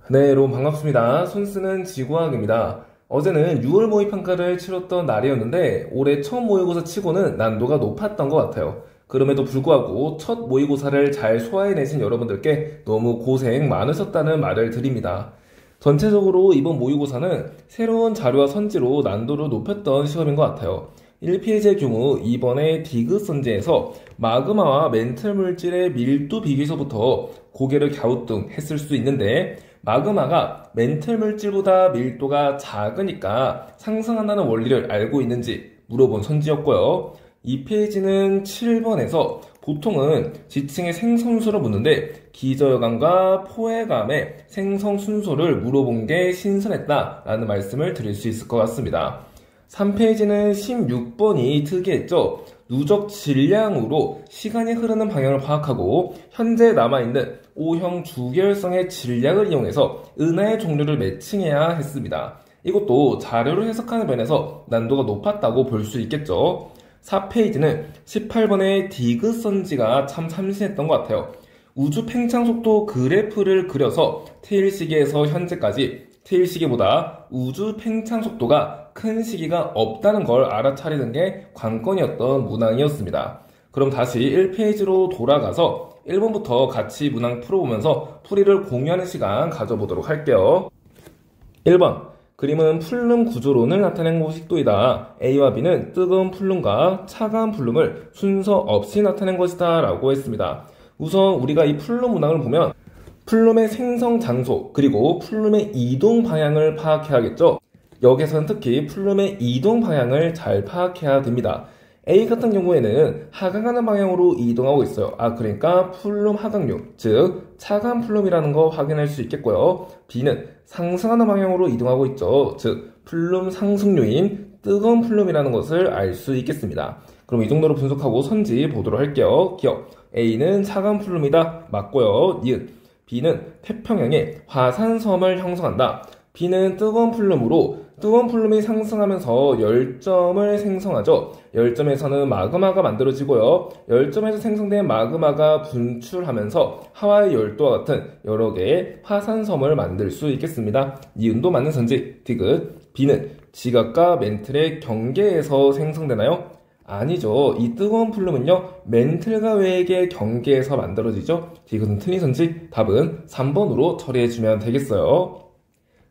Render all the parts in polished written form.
네, 여러분 반갑습니다. 손쓰는 지구학입니다. 어제는 6월 모의평가를 치렀던 날이었는데 올해 첫 모의고사 치고는 난도가 높았던 것 같아요. 그럼에도 불구하고 첫 모의고사를 잘 소화해내신 여러분들께 너무 고생 많으셨다는 말을 드립니다. 전체적으로 이번 모의고사는 새로운 자료와 선지로 난도를 높였던 시험인 것 같아요. 1페이지의 경우 이번에 디귿 선지에서 마그마와 멘틀 물질의 밀도 비교에서부터 고개를 갸우뚱했을 수 있는데 마그마가 멘틀 물질보다 밀도가 작으니까 상승한다는 원리를 알고 있는지 물어본 선지였고요. 이 페이지는 7번에서 보통은 지층의 생성순서를 묻는데 기저여감과 포회감의 생성순서를 물어본 게 신선했다라는 말씀을 드릴 수 있을 것 같습니다. 3페이지는 16번이 특이했죠. 누적 질량으로 시간이 흐르는 방향을 파악하고 현재 남아있는 O형 주계열성의 질량을 이용해서 은하의 종류를 매칭해야 했습니다. 이것도 자료를 해석하는 면에서 난도가 높았다고 볼 수 있겠죠. 4페이지는 18번의 디귿 선지가 참 참신했던 것 같아요. 우주 팽창 속도 그래프를 그려서 테일 시계에서 현재까지 테일 시계보다 우주 팽창 속도가 큰 시기가 없다는 걸 알아차리는 게 관건이었던 문항이었습니다. 그럼 다시 1페이지로 돌아가서 1번부터 같이 문항 풀어보면서 풀이를 공유하는 시간 가져보도록 할게요. 1번 그림은 플룸 구조론을 나타낸 식도이다. A와 B는 뜨거운 플룸과 차가운 플룸을 순서 없이 나타낸 것이다 라고 했습니다. 우선 우리가 이 플룸 문항을 보면 플룸의 생성 장소 그리고 플룸의 이동 방향을 파악해야겠죠. 여기서는 특히 플룸의 이동 방향을 잘 파악해야 됩니다. A 같은 경우에는 하강하는 방향으로 이동하고 있어요. 그러니까 플룸 하강류, 즉 차가운 플룸이라는 거 확인할 수 있겠고요. B는 상승하는 방향으로 이동하고 있죠. 즉 플룸 상승류인 뜨거운 플룸이라는 것을 알 수 있겠습니다. 그럼 이 정도로 분석하고 선지 보도록 할게요. 기억, A는 차가운 플룸이다. 맞고요. 니은. B는 태평양에 화산섬을 형성한다. B는 뜨거운 플룸이 상승하면서 열점을 생성하죠. 열점에서는 마그마가 만들어지고요. 열점에서 생성된 마그마가 분출하면서 하와이 열도와 같은 여러 개의 화산섬을 만들 수 있겠습니다. 니은도 맞는 선지, 디귿. B는 지각과 멘틀의 경계에서 생성되나요? 아니죠. 이 뜨거운 플룸은요, 멘틀과 웨액의 경계에서 만들어지죠. 디귿은 틀린 선지, 답은 3번으로 처리해주면 되겠어요.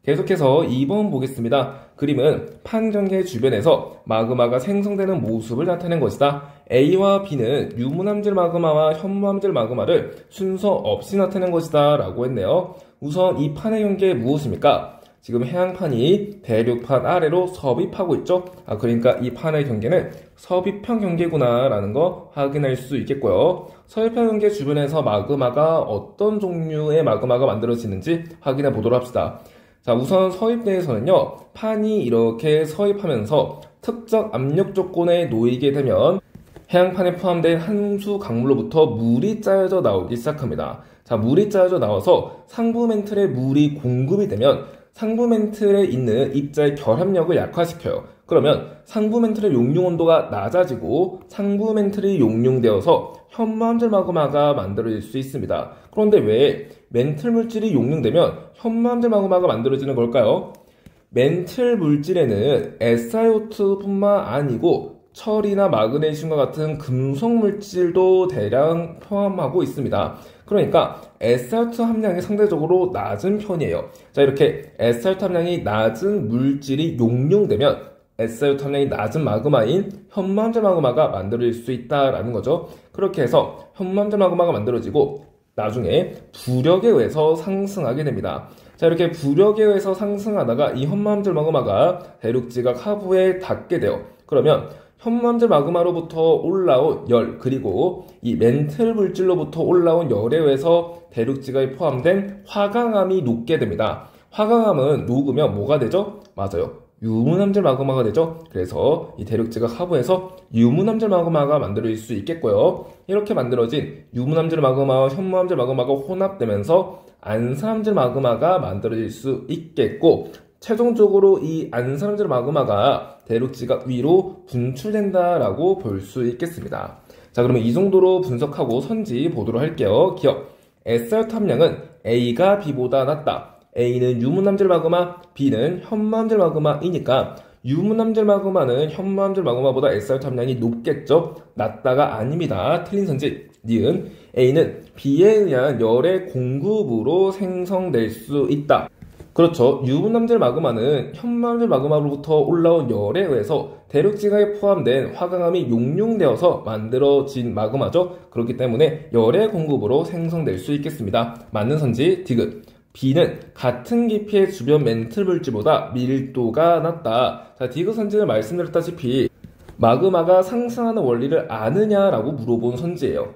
계속해서 2번 보겠습니다. 그림은 판경계 주변에서 마그마가 생성되는 모습을 나타낸 것이다. A와 B는 유무암질 마그마와 현무암질 마그마를 순서 없이 나타낸 것이다 라고 했네요. 우선 이 판의 경계에 무엇입니까? 지금 해양판이 대륙판 아래로 섭입하고 있죠. 그러니까 이 판의 경계는 섭입형 경계구나 라는 거 확인할 수 있겠고요. 섭입형 경계 주변에서 마그마가 어떤 종류의 마그마가 만들어지는지 확인해 보도록 합시다. 자, 우선 서입대에서는요, 판이 이렇게 서입하면서 특정 압력 조건에 놓이게 되면 해양판에 포함된 한수 강물로부터 물이 짜여져 나오기 시작합니다. 자, 물이 짜여져 나와서 상부 멘틀에 물이 공급이 되면 상부 멘틀에 있는 입자의 결합력을 약화시켜요. 그러면 상부 멘틀의 용융 온도가 낮아지고 상부 멘틀이 용융되어서 현무암질 마그마가 만들어질 수 있습니다. 그런데 왜 멘틀 물질이 용융되면 현무암질 마그마가 만들어지는 걸까요? 멘틀 물질에는 SiO2뿐만 아니고 철이나 마그네슘과 같은 금속 물질도 대량 포함하고 있습니다. 그러니까 SiO2 함량이 상대적으로 낮은 편이에요. 자, 이렇게 SiO2 함량이 낮은 물질이 용융되면 SiO2 함량이 낮은 마그마인 현무암질 마그마가 만들어질 수 있다라는 거죠. 그렇게 해서 현무암질 마그마가 만들어지고 나중에 부력에 의해서 상승하게 됩니다. 자, 이렇게 부력에 의해서 상승하다가 이 현무암질 마그마가 대륙지각 하부에 닿게 돼요. 그러면 현무암질 마그마로부터 올라온 열, 그리고 이 멘틀 물질로부터 올라온 열에 의해서 대륙지각에 포함된 화강암이 녹게 됩니다. 화강암은 녹으면 뭐가 되죠? 맞아요. 유무암질 마그마가 되죠. 그래서 이 대륙지각 하부에서 유무암질 마그마가 만들어질 수 있겠고요. 이렇게 만들어진 유무암질 마그마와 현무암질 마그마가 혼합되면서 안산암질 마그마가 만들어질 수 있겠고, 최종적으로 이 안산암질 마그마가 대륙지각 위로 분출된다라고 볼 수 있겠습니다. 자, 그러면 이 정도로 분석하고 선지 보도록 할게요. 기억, SiO2 함량은 A가 B보다 낮다. A는 유문남질 마그마, B는 현무암질 마그마이니까 유문남질 마그마는 현무암질 마그마보다 SR 탐량이 높겠죠? 낮다가 아닙니다. 틀린 선지. 니은 A는 B에 의한 열의 공급으로 생성될 수 있다. 그렇죠. 유문남질 마그마는 현무암질 마그마로부터 올라온 열에 의해서 대륙지각에 포함된 화강암이 용융되어서 만들어진 마그마죠. 그렇기 때문에 열의 공급으로 생성될 수 있겠습니다. 맞는 선지 디귿. B는 같은 깊이의 주변 멘틀 물질보다 밀도가 낮다. 자, 디귿 선지는 말씀드렸다시피 마그마가 상승하는 원리를 아느냐라고 물어본 선지예요.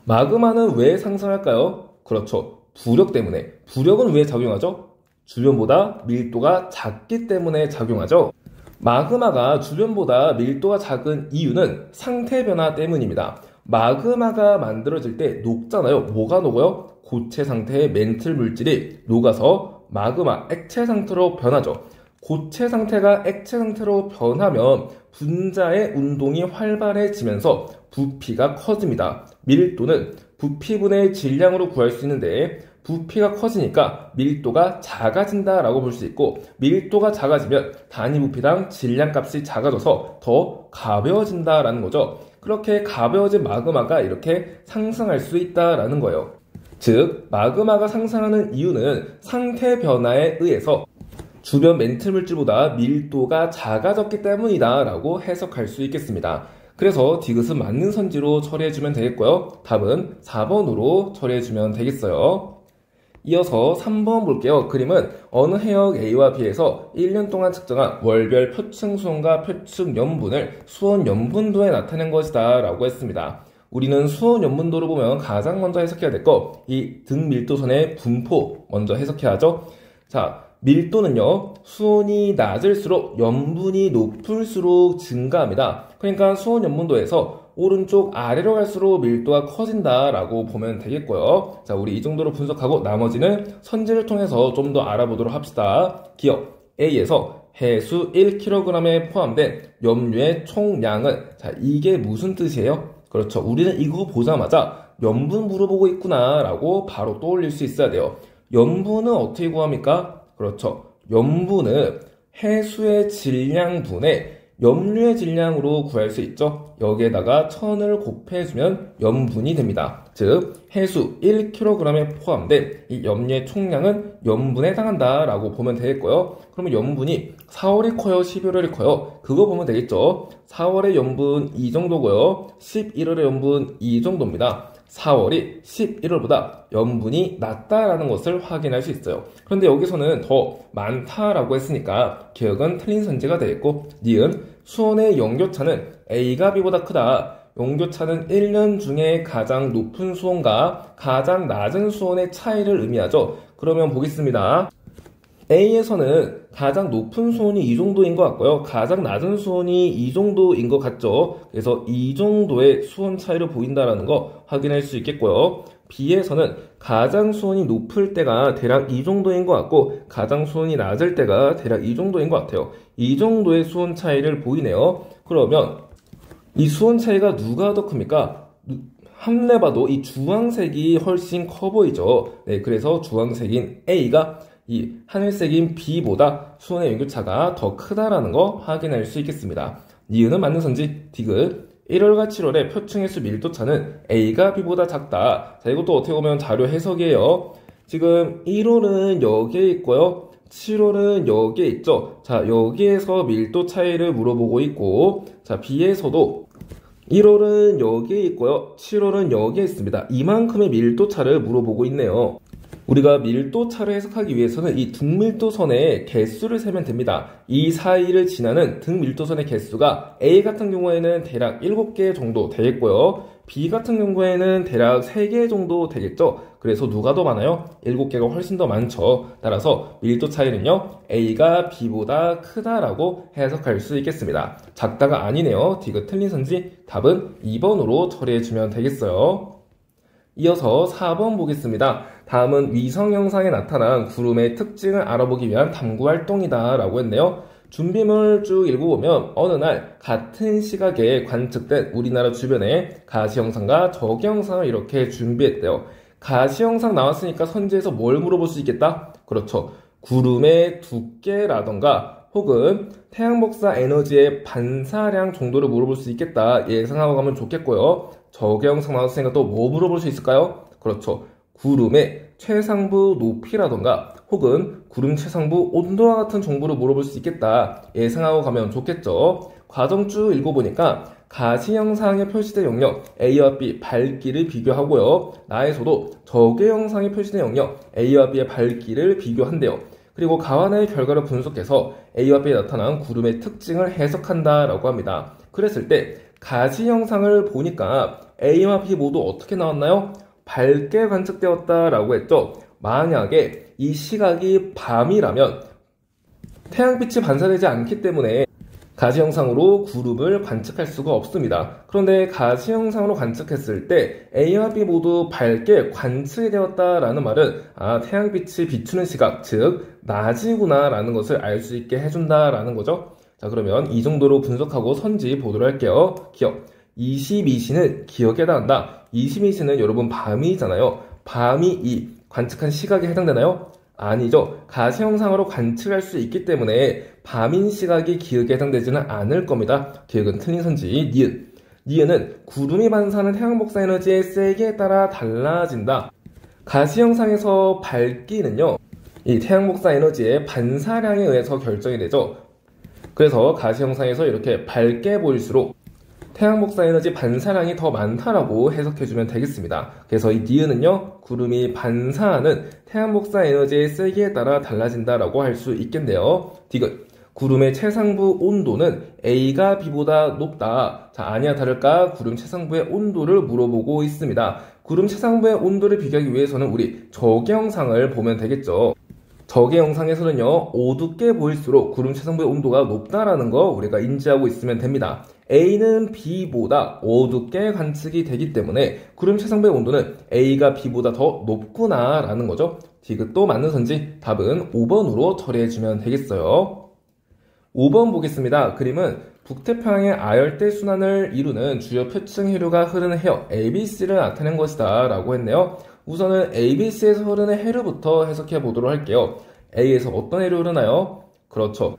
마그마는 왜 상승할까요? 그렇죠. 부력 때문에. 부력은 왜 작용하죠? 주변보다 밀도가 작기 때문에 작용하죠. 마그마가 주변보다 밀도가 작은 이유는 상태 변화 때문입니다. 마그마가 만들어질 때 녹잖아요. 뭐가 녹아요? 고체 상태의 멘틀 물질이 녹아서 마그마, 액체 상태로 변하죠. 고체 상태가 액체 상태로 변하면 분자의 운동이 활발해지면서 부피가 커집니다. 밀도는 부피분의 질량으로 구할 수 있는데 부피가 커지니까 밀도가 작아진다라고 볼 수 있고 밀도가 작아지면 단위 부피당 질량값이 작아져서 더 가벼워진다라는 거죠. 그렇게 가벼워진 마그마가 이렇게 상승할 수 있다라는 거예요. 즉 마그마가 상승하는 이유는 상태 변화에 의해서 주변 멘틀 물질보다 밀도가 작아졌기 때문이다 라고 해석할 수 있겠습니다. 그래서 디귿은 맞는 선지로 처리해주면 되겠고요. 답은 4번으로 처리해주면 되겠어요. 이어서 3번 볼게요. 그림은 어느 해역 A와 B에서 1년 동안 측정한 월별 표층 수온과 표층 염분을 수온 염분도에 나타낸 것이다 라고 했습니다. 우리는 수온 염분도를 보면 가장 먼저 해석해야 될 거 이 등 밀도선의 분포 먼저 해석해야 하죠. 자, 밀도는요 수온이 낮을수록 염분이 높을수록 증가합니다. 그러니까 수온 염분도에서 오른쪽 아래로 갈수록 밀도가 커진다라고 보면 되겠고요. 자, 우리 이 정도로 분석하고 나머지는 선지를 통해서 좀 더 알아보도록 합시다. 기억 A에서 해수 1kg에 포함된 염류의 총량은 자, 이게 무슨 뜻이에요? 그렇죠. 우리는 이거 보자마자 염분 물어보고 있구나 라고 바로 떠올릴 수 있어야 돼요. 염분은 어떻게 구합니까? 그렇죠. 염분은 해수의 질량분의 염류의 질량으로 구할 수 있죠. 여기에다가 1000을 곱해주면 염분이 됩니다. 즉 해수 1kg에 포함된 이 염류의 총량은 염분에 해당한다 라고 보면 되겠고요. 그러면 염분이 4월이 커요? 11월이 커요? 그거 보면 되겠죠. 4월의 염분 이 정도고요. 11월의 염분 이 정도입니다. 4월이 11월보다 염분이 낮다라는 것을 확인할 수 있어요. 그런데 여기서는 더 많다라고 했으니까 기억은 틀린 선지가 되겠고 니은 수온의 연교차는 A가 B보다 크다. 연교차는 1년 중에 가장 높은 수온과 가장 낮은 수온의 차이를 의미하죠. 그러면 보겠습니다. A에서는 가장 높은 수온이 이 정도인 것 같고요. 가장 낮은 수온이 이 정도인 것 같죠. 그래서 이 정도의 수온 차이를 보인다는 거 확인할 수 있겠고요. B에서는 가장 수온이 높을 때가 대략 이 정도인 것 같고 가장 수온이 낮을 때가 대략 이 정도인 것 같아요. 이 정도의 수온 차이를 보이네요. 그러면 이 수온 차이가 누가 더 큽니까? 한눈에 봐도 이 주황색이 훨씬 커 보이죠. 네, 그래서 주황색인 A가 이 하늘색인 B보다 수온의 연교차가 더 크다라는 거 확인할 수 있겠습니다. 니은은 맞는 선지 디귿 1월과 7월의 표층해수 밀도차는 A가 B보다 작다. 자, 이것도 어떻게 보면 자료 해석이에요. 지금 1월은 여기에 있고요. 7월은 여기에 있죠. 자, 여기에서 밀도 차이를 물어보고 있고 자, B에서도 1월은 여기에 있고요. 7월은 여기에 있습니다. 이만큼의 밀도 차를 물어보고 있네요. 우리가 밀도차를 해석하기 위해서는 이 등밀도선의 개수를 세면 됩니다. 이 사이를 지나는 등밀도선의 개수가 A 같은 경우에는 대략 7개 정도 되겠고요. B 같은 경우에는 대략 3개 정도 되겠죠. 그래서 누가 더 많아요? 7개가 훨씬 더 많죠. 따라서 밀도 차이는요 A가 B보다 크다라고 해석할 수 있겠습니다. 작다가 아니네요. 디귿 틀린 선지 답은 2번으로 처리해주면 되겠어요. 이어서 4번 보겠습니다. 다음은 위성 영상에 나타난 구름의 특징을 알아보기 위한 탐구 활동이다 라고 했네요. 준비물 쭉 읽어보면 어느 날 같은 시각에 관측된 우리나라 주변의 가시 영상과 저기 영상을 이렇게 준비했대요. 가시 영상 나왔으니까 선지에서 뭘 물어볼 수 있겠다? 그렇죠. 구름의 두께라던가 혹은 태양 복사 에너지의 반사량 정도를 물어볼 수 있겠다 예상하고 가면 좋겠고요. 저게 영상 나왔으니까 또 뭐 물어볼 수 있을까요? 그렇죠. 구름의 최상부 높이라던가 혹은 구름 최상부 온도와 같은 정보를 물어볼 수 있겠다 예상하고 가면 좋겠죠. 과정 쭉 읽어보니까 가시 영상에 표시된 영역 A와 B 밝기를 비교하고요. 나에서도 저게 영상에 표시된 영역 A와 B의 밝기를 비교한대요. 그리고 가와나의 결과를 분석해서 A와 B에 나타난 구름의 특징을 해석한다라고 합니다. 그랬을 때 가시 영상을 보니까 A와 B 모두 어떻게 나왔나요? 밝게 관측되었다라고 했죠. 만약에 이 시각이 밤이라면 태양빛이 반사되지 않기 때문에 가시 영상으로 구름을 관측할 수가 없습니다. 그런데 가시 영상으로 관측했을 때 A와 B 모두 밝게 관측이 되었다라는 말은 태양빛이 비추는 시각, 즉 낮이구나 라는 것을 알 수 있게 해준다라는 거죠. 자, 그러면 이 정도로 분석하고 선지 보도록 할게요. 기억 22시는 기억에 해당한다. 22시는 여러분 밤이잖아요. 밤이 이 관측한 시각에 해당되나요? 아니죠. 가시 영상으로 관측할 수 있기 때문에 밤인 시각이 기억에 해당되지는 않을 겁니다. 기억은 틀린 선지 니은. 니은은 구름이 반사하는 태양 복사 에너지의 세기에 따라 달라진다. 가시 영상에서 밝기는요, 이 태양 복사 에너지의 반사량에 의해서 결정이 되죠. 그래서 가시 영상에서 이렇게 밝게 보일수록 태양 복사 에너지 반사량이 더 많다라고 해석해주면 되겠습니다. 그래서 이 니은은요, 구름이 반사하는 태양 복사 에너지의 세기에 따라 달라진다라고 할 수 있겠네요. 디귿. 구름의 최상부 온도는 A가 B보다 높다. 자, 아니야 다를까 구름 최상부의 온도를 물어보고 있습니다. 구름 최상부의 온도를 비교하기 위해서는 우리 저게 영상을 보면 되겠죠. 저게 영상에서는요, 어둡게 보일수록 구름 최상부의 온도가 높다라는 거 우리가 인지하고 있으면 됩니다. A는 B보다 어둡게 관측이 되기 때문에 구름 최상부의 온도는 A가 B보다 더 높구나 라는 거죠. 디귿도 맞는 선지 답은 5번으로 처리해주면 되겠어요. 5번 보겠습니다. 그림은 북태평양의 아열대 순환을 이루는 주요 표층 해류가 흐르는 해역 ABC를 나타낸 것이다 라고 했네요. 우선은 ABC에서 흐르는 해류부터 해석해 보도록 할게요. A에서 어떤 해류 흐르나요? 그렇죠.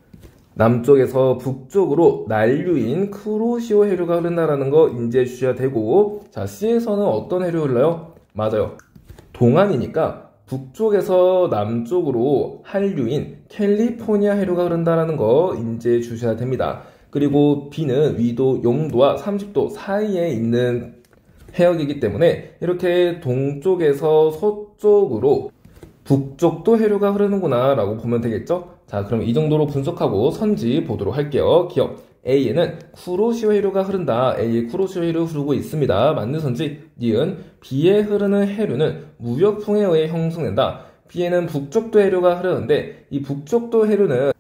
남쪽에서 북쪽으로 난류인 쿠로시오 해류가 흐른다라는 거 인지해 주셔야 되고, 자, C에서는 어떤 해류 흘러요? 맞아요. 동안이니까 북쪽에서 남쪽으로 한류인 캘리포니아 해류가 흐른다라는 거 인지해 주셔야 됩니다. 그리고 B는 위도 0도와 30도 사이에 있는 해역이기 때문에 이렇게 동쪽에서 서쪽으로 북쪽도 해류가 흐르는구나 라고 보면 되겠죠? 자, 그럼 이 정도로 분석하고 선지 보도록 할게요. 기억 A에는 쿠로시오 해류가 흐른다. A에 쿠로시오 해류 흐르고 있습니다. 맞는 선지 니은. B에 흐르는 해류는 무역풍에 의해 형성된다. B에는 북쪽도 해류가 흐르는데 이 북쪽도 해류는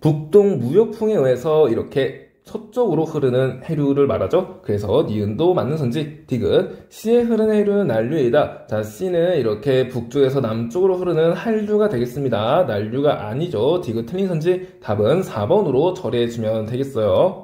북동 무역풍에 의해서 이렇게 서쪽으로 흐르는 해류를 말하죠. 그래서 니은도 맞는 선지 디귿. C에 흐르는 해류는 난류이다. 자, C는 이렇게 북쪽에서 남쪽으로 흐르는 한류가 되겠습니다. 난류가 아니죠. 디귿 틀린 선지 답은 4번으로 처리해주면 되겠어요.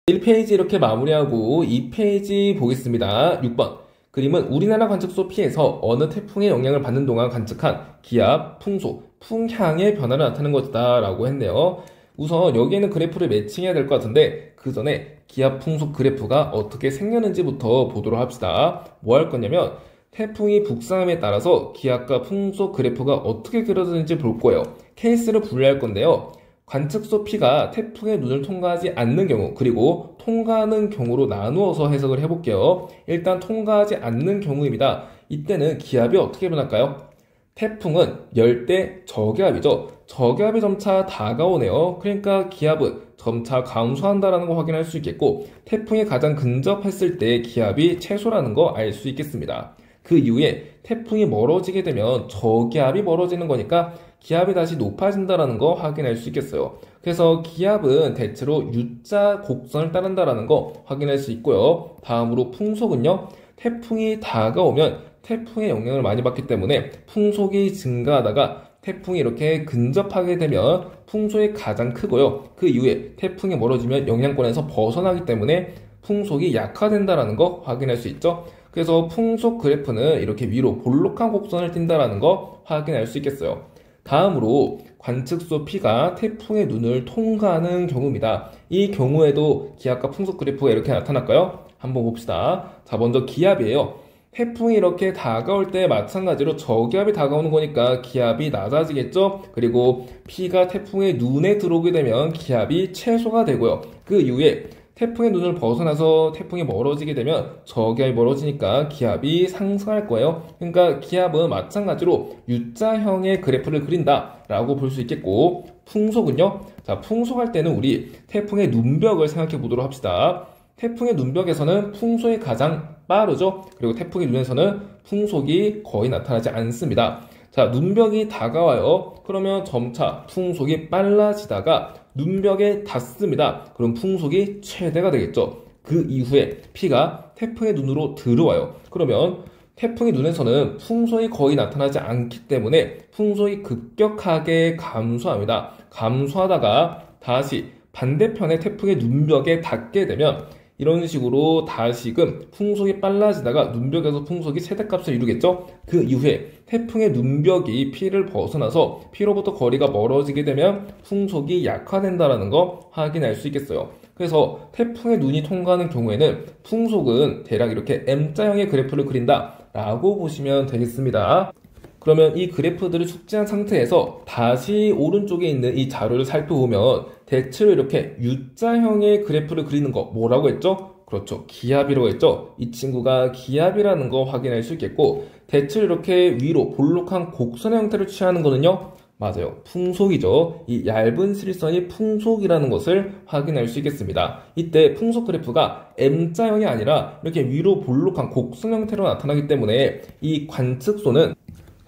1페이지 이렇게 마무리하고 2페이지 보겠습니다. 6번. 그림은 우리나라 관측소 P에서 어느 태풍의 영향을 받는 동안 관측한 기압, 풍속, 풍향의 변화를 나타내는 것이다 라고 했네요. 우선 여기에는 그래프를 매칭해야 될 것 같은데 그 전에 기압 풍속 그래프가 어떻게 생겼는지부터 보도록 합시다. 뭐 할 거냐면 태풍이 북상함에 따라서 기압과 풍속 그래프가 어떻게 그려지는지 볼 거예요. 케이스를 분류할 건데요. 관측소 P가 태풍의 눈을 통과하지 않는 경우 그리고 통과하는 경우로 나누어서 해석을 해볼게요. 일단 통과하지 않는 경우입니다. 이때는 기압이 어떻게 변할까요? 태풍은 열대 저기압이죠. 저기압이 점차 다가오네요. 그러니까 기압은 점차 감소한다는 거 확인할 수 있겠고 태풍이 가장 근접했을 때 기압이 최소라는 거 알 수 있겠습니다. 그 이후에 태풍이 멀어지게 되면 저기압이 멀어지는 거니까 기압이 다시 높아진다는 거 확인할 수 있겠어요. 그래서 기압은 대체로 U자 곡선을 따른다는 거 확인할 수 있고요. 다음으로 풍속은요. 태풍이 다가오면 태풍의 영향을 많이 받기 때문에 풍속이 증가하다가 태풍이 이렇게 근접하게 되면 풍속이 가장 크고요. 그 이후에 태풍이 멀어지면 영향권에서 벗어나기 때문에 풍속이 약화된다는 거 확인할 수 있죠. 그래서 풍속 그래프는 이렇게 위로 볼록한 곡선을 띈다라는 거 확인할 수 있겠어요. 다음으로 관측소 P가 태풍의 눈을 통과하는 경우입니다. 이 경우에도 기압과 풍속 그래프가 이렇게 나타날까요? 한번 봅시다. 자, 먼저 기압이에요. 태풍이 이렇게 다가올 때 마찬가지로 저기압이 다가오는 거니까 기압이 낮아지겠죠? 그리고 P가 태풍의 눈에 들어오게 되면 기압이 최소가 되고요. 그 이후에 태풍의 눈을 벗어나서 태풍이 멀어지게 되면 저기압이 멀어지니까 기압이 상승할 거예요. 그러니까 기압은 마찬가지로 U자형의 그래프를 그린다라고 볼 수 있겠고, 풍속은요? 자, 풍속할 때는 우리 태풍의 눈벽을 생각해 보도록 합시다. 태풍의 눈벽에서는 풍속이 가장 빠르죠. 그리고 태풍의 눈에서는 풍속이 거의 나타나지 않습니다. 자, 눈벽이 다가와요. 그러면 점차 풍속이 빨라지다가 눈벽에 닿습니다. 그럼 풍속이 최대가 되겠죠. 그 이후에 P가 태풍의 눈으로 들어와요. 그러면 태풍의 눈에서는 풍속이 거의 나타나지 않기 때문에 풍속이 급격하게 감소합니다. 감소하다가 다시 반대편의 태풍의 눈벽에 닿게 되면 이런 식으로 다시금 풍속이 빨라지다가 눈벽에서 풍속이 최대값을 이루겠죠? 그 이후에 태풍의 눈벽이 P를 벗어나서 P로부터 거리가 멀어지게 되면 풍속이 약화된다는 거 확인할 수 있겠어요. 그래서 태풍의 눈이 통과하는 경우에는 풍속은 대략 이렇게 M자형의 그래프를 그린다 라고 보시면 되겠습니다. 그러면 이 그래프들을 숙지한 상태에서 다시 오른쪽에 있는 이 자료를 살펴보면 대체로 이렇게 U자형의 그래프를 그리는 거 뭐라고 했죠? 그렇죠. 기압이라고 했죠? 이 친구가 기압이라는 거 확인할 수 있겠고, 대체로 이렇게 위로 볼록한 곡선의 형태를 취하는 거는요? 맞아요. 풍속이죠. 이 얇은 실선이 풍속이라는 것을 확인할 수 있겠습니다. 이때 풍속 그래프가 M자형이 아니라 이렇게 위로 볼록한 곡선 형태로 나타나기 때문에 이 관측소는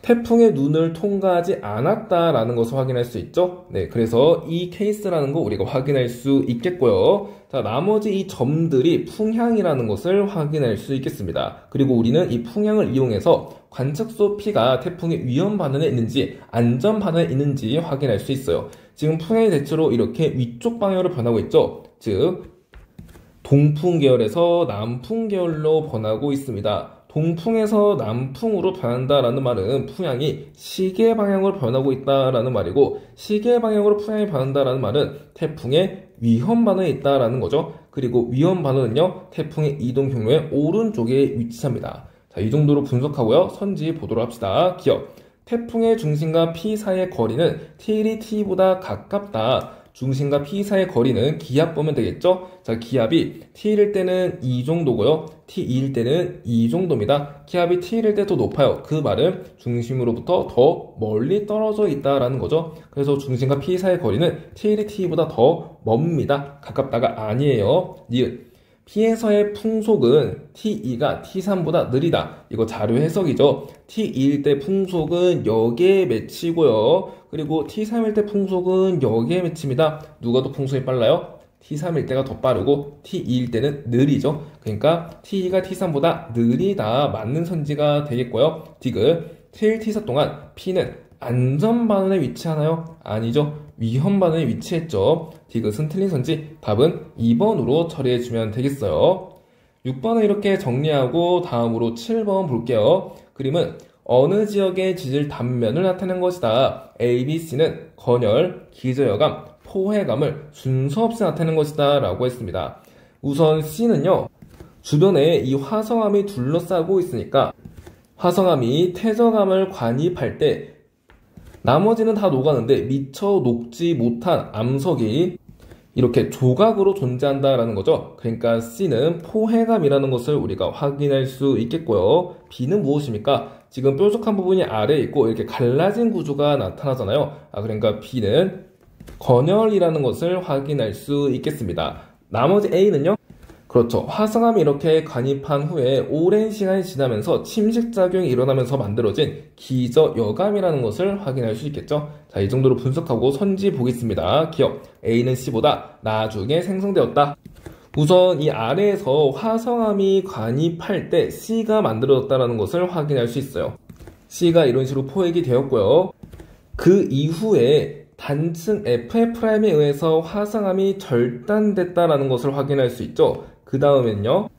태풍의 눈을 통과하지 않았다라는 것을 확인할 수 있죠. 네, 그래서 이 케이스라는 거 우리가 확인할 수 있겠고요. 자, 나머지 이 점들이 풍향이라는 것을 확인할 수 있겠습니다. 그리고 우리는 이 풍향을 이용해서 관측소 P가 태풍의 위험 반응에 있는지 안전 반응에 있는지 확인할 수 있어요. 지금 풍향이 대체로 이렇게 위쪽 방향으로 변하고 있죠. 즉 동풍 계열에서 남풍 계열로 변하고 있습니다. 동풍에서 남풍으로 변한다라는 말은 풍향이 시계 방향으로 변하고 있다라는 말이고, 시계 방향으로 풍향이 변한다라는 말은 태풍의 위험 반응에 있다라는 거죠. 그리고 위험 반응은요, 태풍의 이동 경로의 오른쪽에 위치합니다. 자, 이 정도로 분석하고요. 선지 보도록 합시다. 기억. 태풍의 중심과 P 사이의 거리는 T이 T보다 가깝다. 중심과 P 사이의 거리는 기압 보면 되겠죠? 자, 기압이 T일 때는 이 정도고요. T2일 때는 이 정도입니다. 기압이 T일 때 더 높아요. 그 말은 중심으로부터 더 멀리 떨어져 있다라는 거죠. 그래서 중심과 P 사이의 거리는 T일이 T보다 더 멉니다. 가깝다가 아니에요. 니은. P에서의 풍속은 T2가 T3보다 느리다. 이거 자료 해석이죠. T2일 때 풍속은 여기에 맺히고요. 그리고 T3일 때 풍속은 여기에 맺힙니다. 누가 더 풍속이 빨라요? T3일 때가 더 빠르고 T2일 때는 느리죠. 그러니까 T2가 T3보다 느리다. 맞는 선지가 되겠고요. 디귿. T1, T4 동안 P는 안전 반원에 위치하나요? 아니죠. 위험 반원에 위치했죠. 디귿은 틀린 선지. 답은 2번으로 처리해주면 되겠어요. 6번은 이렇게 정리하고 다음으로 7번 볼게요. 그림은 어느 지역의 지질 단면을 나타낸 것이다. A, B, C는 건열, 기저여감, 포회감을 순서 없이 나타낸 것이다 라고 했습니다. 우선 C는요, 주변에 이 화성암이 둘러싸고 있으니까 화성암이 퇴적암을 관입할 때 나머지는 다 녹았는데 미처 녹지 못한 암석이 이렇게 조각으로 존재한다라는 거죠. 그러니까 C는 포회감이라는 것을 우리가 확인할 수 있겠고요. B는 무엇입니까? 지금 뾰족한 부분이 아래에 있고 이렇게 갈라진 구조가 나타나잖아요. 그러니까 B는 건열이라는 것을 확인할 수 있겠습니다. 나머지 A는요? 그렇죠. 화성암이 이렇게 관입한 후에 오랜 시간이 지나면서 침식작용이 일어나면서 만들어진 기저여감이라는 것을 확인할 수 있겠죠. 자, 이 정도로 분석하고 선지 보겠습니다. 기억. A는 C보다 나중에 생성되었다. 우선 이 아래에서 화성암이 관입할 때 C가 만들어졌다는 것을 확인할 수 있어요. C가 이런 식으로 포획이 되었고요. 그 이후에 단층 F'에 의해서 화성암이 절단됐다는 것을 확인할 수 있죠. 그 다음엔요,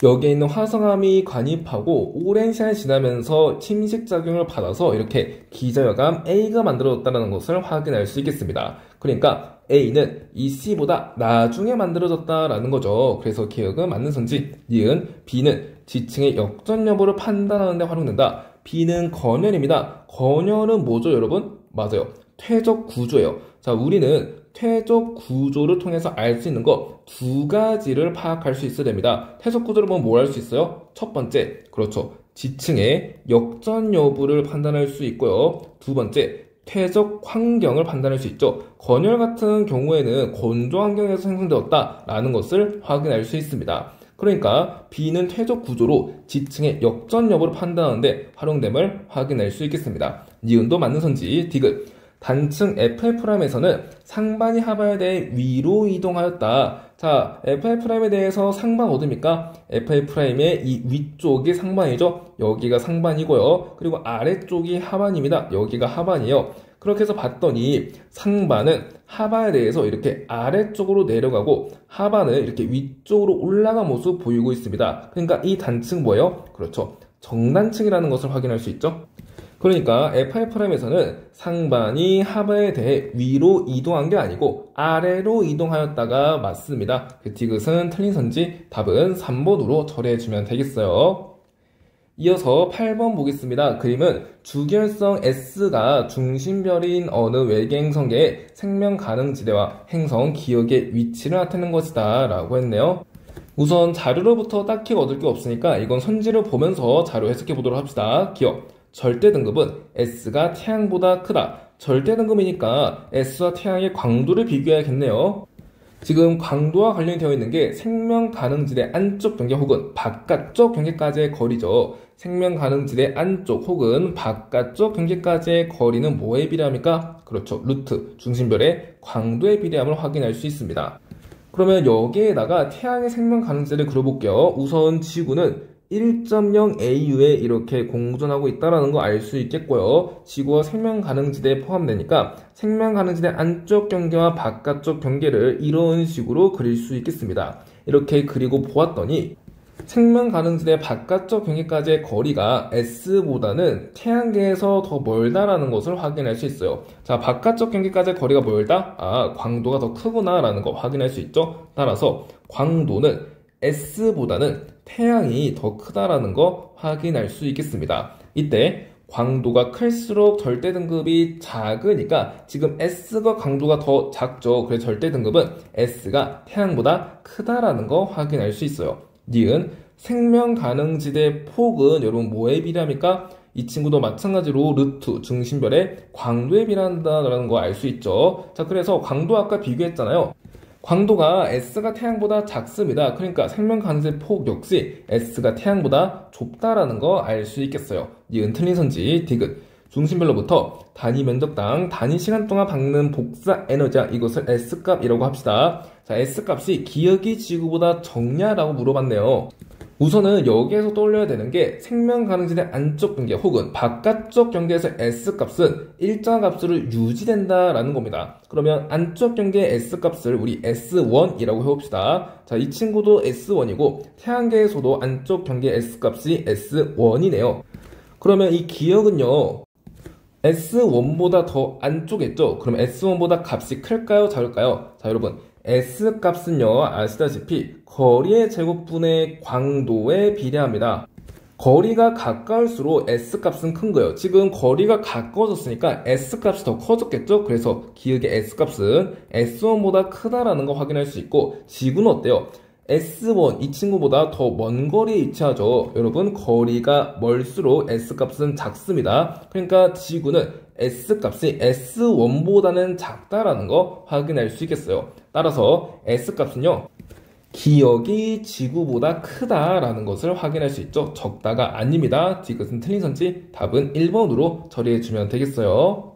여기에 있는 화성암이 관입하고 오랜 시간이 지나면서 침식작용을 받아서 이렇게 기저혈감 A가 만들어졌다는 것을 확인할 수 있겠습니다. 그러니까 A는 이 C보다 나중에 만들어졌다라는 거죠. 그래서 기억은 맞는 선지. 니은 B는 지층의 역전 여부를 판단하는 데 활용된다. B는 건열입니다. 건열은 뭐죠, 여러분? 맞아요. 퇴적 구조예요. 자, 우리는 퇴적 구조를 통해서 알 수 있는 거 두 가지를 파악할 수 있어야 됩니다. 퇴적 구조를 보면 뭘 할 수 있어요? 첫 번째, 그렇죠. 지층의 역전 여부를 판단할 수 있고요. 두 번째, 퇴적 환경을 판단할 수 있죠. 건열 같은 경우에는 건조 환경에서 생성되었다라는 것을 확인할 수 있습니다. 그러니까 B는 퇴적 구조로 지층의 역전 여부를 판단하는데 활용됨을 확인할 수 있겠습니다. 니은도 맞는 선지, 디귿. 단층 FF'에서는 상반이 하반에 대해 위로 이동하였다. 자, FF'에 대해서 상반 어딥니까? FF'의 이 위쪽이 상반이죠. 여기가 상반이고요. 그리고 아래쪽이 하반입니다. 여기가 하반이에요. 그렇게 해서 봤더니 상반은 하반에 대해서 이렇게 아래쪽으로 내려가고 하반은 이렇게 위쪽으로 올라간 모습 보이고 있습니다. 그러니까 이 단층 뭐예요? 그렇죠. 정단층이라는 것을 확인할 수 있죠. 그러니까 FF'에서는 상반이 하반에 대해 위로 이동한 게 아니고 아래로 이동하였다가 맞습니다. 그 디귿은 틀린 선지, 답은 3번으로 처리해주면 되겠어요. 이어서 8번 보겠습니다. 그림은 주결성 S가 중심별인 어느 외계 행성계의 생명 가능 지대와 행성 기억의 위치를 나타내는 것이다 라고 했네요. 우선 자료로부터 딱히 얻을 게 없으니까 이건 선지를 보면서 자료 해석해 보도록 합시다. 기억. 절대 등급은 S가 태양보다 크다. 절대 등급이니까 S와 태양의 광도를 비교해야겠네요. 지금 광도와 관련이 되어 있는 게 생명 가능지대 안쪽 경계 혹은 바깥쪽 경계까지의 거리죠. 생명 가능지대 안쪽 혹은 바깥쪽 경계까지의 거리는 뭐에 비례합니까? 그렇죠. 루트, 중심별의 광도에 비례함을 확인할 수 있습니다. 그러면 여기에다가 태양의 생명 가능지대를 그려볼게요. 우선 지구는 1.0AU에 이렇게 공존하고 있다는 거 알 수 있겠고요. 지구와 생명 가능지대에 포함되니까 생명 가능지대 안쪽 경계와 바깥쪽 경계를 이런 식으로 그릴 수 있겠습니다. 이렇게 그리고 보았더니 생명 가능지대 바깥쪽 경계까지의 거리가 S보다는 태양계에서 더 멀다라는 것을 확인할 수 있어요. 자, 바깥쪽 경계까지의 거리가 멀다? 아, 광도가 더 크구나 라는 거 확인할 수 있죠. 따라서 광도는 S보다는 태양이 더 크다라는 거 확인할 수 있겠습니다. 이때 광도가 클수록 절대 등급이 작으니까 지금 S가 광도가 더 작죠. 그래서 절대 등급은 S가 태양보다 크다라는 거 확인할 수 있어요. 니은 생명 가능지대 폭은 여러분 뭐에 비례합니까? 이 친구도 마찬가지로 루트 중심별의 광도에 비례한다는 거 알 수 있죠. 자, 그래서 광도 아까 비교했잖아요. 광도가 S가 태양보다 작습니다. 그러니까 생명 가능지대 폭 역시 S가 태양보다 좁다라는 거 알 수 있겠어요. 니은 틀린 선지, 디귿. 중심별로부터 단위 면적당 단위 시간 동안 받는 복사 에너지야. 이것을 S값이라고 합시다. 자, S값이 기억이 지구보다 적냐라고 물어봤네요. 우선은 여기에서 떠올려야 되는 게 생명 가능지대 안쪽 경계 혹은 바깥쪽 경계에서 S값은 일정한 값으로 유지된다라는 겁니다. 그러면 안쪽 경계의 S값을 우리 S1이라고 해봅시다. 자, 이 친구도 S1이고 태양계에서도 안쪽 경계 S값이 S1이네요. 그러면 이 기억은요, S1보다 더 안쪽이겠죠? 그럼 S1보다 값이 클까요? 작을까요? 자, 여러분. S값은요, 아시다시피 거리의 제곱분의 광도에 비례합니다. 거리가 가까울수록 S값은 큰 거예요. 지금 거리가 가까워졌으니까 S값이 더 커졌겠죠? 그래서 기억의 S값은 S1보다 크다라는 거 확인할 수 있고, 지구는 어때요? S1, 이 친구보다 더 먼 거리에 위치하죠. 여러분, 거리가 멀수록 S값은 작습니다. 그러니까 지구는 S값이 S1보다는 작다라는 거 확인할 수 있겠어요. 따라서 S값은요, 기억이 지구보다 크다라는 것을 확인할 수 있죠. 적다가 아닙니다. 디귿은 틀린 선지, 답은 1번으로 처리해주면 되겠어요.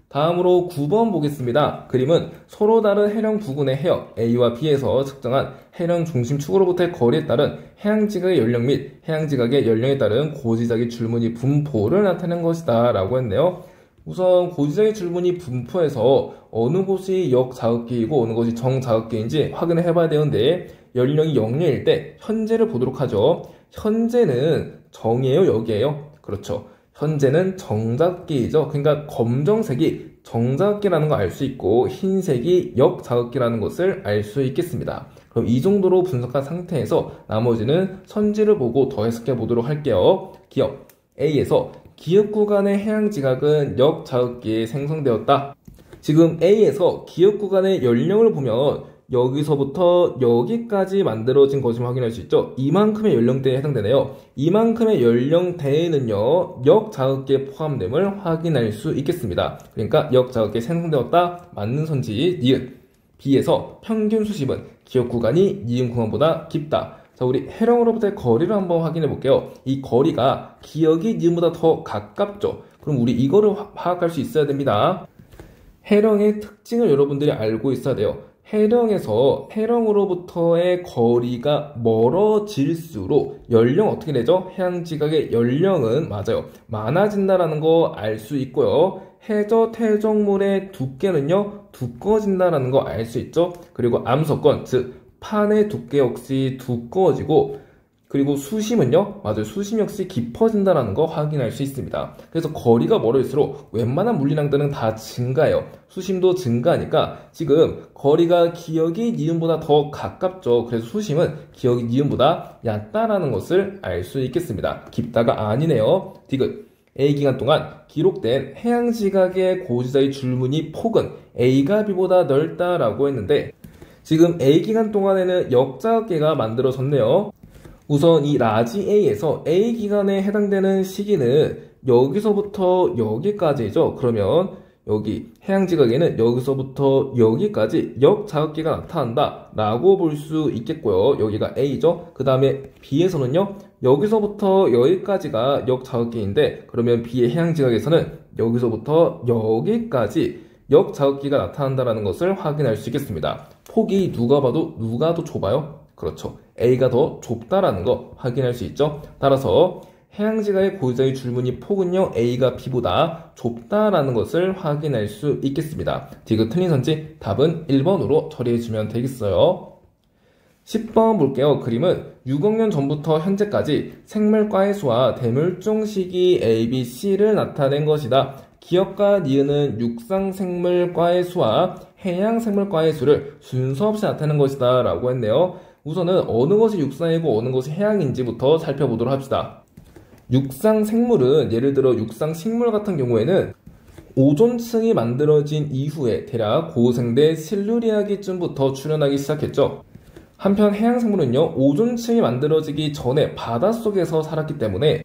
다음으로 9번 보겠습니다. 그림은 서로 다른 해령 부근의 해역 A와 B에서 측정한 해령 중심축으로부터의 거리에 따른 해양지각의 연령 및 해양지각의 연령에 따른 고지작의 줄무늬 분포를 나타낸 것이다 라고 했네요. 우선 고지작의 줄무늬 분포에서 어느 곳이 역자극계이고 어느 곳이 정자극계인지 확인을 해봐야 되는데, 연령이 0년일 때 현재를 보도록 하죠. 현재는 정이에요, 역이에요? 그렇죠. 현재는 정자극기이죠. 그러니까 검정색이 정자극기라는 거 알 수 있고 흰색이 역자극기라는 것을 알 수 있겠습니다. 그럼 이 정도로 분석한 상태에서 나머지는 선지를 보고 더 해석해 보도록 할게요. 기억 A에서 기억 구간의 해양 지각은 역자극기에 생성되었다. 지금 A에서 기억 구간의 연령을 보면 여기서부터 여기까지 만들어진 것을 확인할 수 있죠. 이만큼의 연령대에 해당되네요. 이만큼의 연령대에는요, 역자극기에 포함됨을 확인할 수 있겠습니다. 그러니까 역자극기에 생성되었다. 맞는 선지 니은. B에서 평균 수심은 기억 구간이 니은 구간보다 깊다. 자, 우리 해령으로부터의 거리를 한번 확인해 볼게요. 이 거리가 기억이 니은보다 더 가깝죠. 그럼 우리 이거를 파악할 수 있어야 됩니다. 해령의 특징을 여러분들이 알고 있어야 돼요. 해령으로부터의 거리가 멀어질수록 연령 어떻게 되죠? 해양 지각의 연령은 맞아요. 많아진다라는 거 알 수 있고요. 해저 퇴적물의 두께는요, 두꺼워진다라는 거 알 수 있죠. 그리고 암석권, 즉 판의 두께 역시 두꺼워지고, 그리고 수심은요, 맞아요. 수심 역시 깊어진다는 거 확인할 수 있습니다. 그래서 거리가 멀어질수록 웬만한 물리량들은 다 증가해요. 수심도 증가하니까 지금 거리가 기억이 니은보다 더 가깝죠. 그래서 수심은 기억이 니은보다 얕다라는 것을 알 수 있겠습니다. 깊다가 아니네요. 디귿. A 기간 동안 기록된 해양 지각의 고지자의 줄무늬 폭은 A가 B보다 넓다라고 했는데 지금 A 기간 동안에는 역자극계가 만들어졌네요. 우선 이 라지 A에서 A 기간에 해당되는 시기는 여기서부터 여기까지죠. 그러면 여기 해양 지각에는 여기서부터 여기까지 역자극기가 나타난다 라고 볼 수 있겠고요. 여기가 A죠. 그 다음에 B에서는요, 여기서부터 여기까지가 역자극기인데 그러면 B의 해양 지각에서는 여기서부터 여기까지 역자극기가 나타난다는 것을 확인할 수 있겠습니다. 폭이 누가 더 좁아요? 그렇죠. A가 더 좁다라는 거 확인할 수 있죠. 따라서 해양지각의 고지자의 줄무늬 폭은요, A가 B보다 좁다라는 것을 확인할 수 있겠습니다. 디귿 틀린 선지 답은 1번으로 처리해주면 되겠어요. 10번 볼게요. 그림은 6억 년 전부터 현재까지 생물과의 수와 대멸종 시기 A, B, C를 나타낸 것이다. 기억과 니은은 육상생물과의 수와 해양생물과의 수를 순서 없이 나타내는 것이다 라고 했네요. 우선은 어느 것이 육상이고 어느 것이 해양인지부터 살펴보도록 합시다. 육상생물은 예를 들어 육상식물 같은 경우에는 오존층이 만들어진 이후에 대략 고생대 실루리아기쯤부터 출현하기 시작했죠. 한편 해양생물은요, 오존층이 만들어지기 전에 바닷속에서 살았기 때문에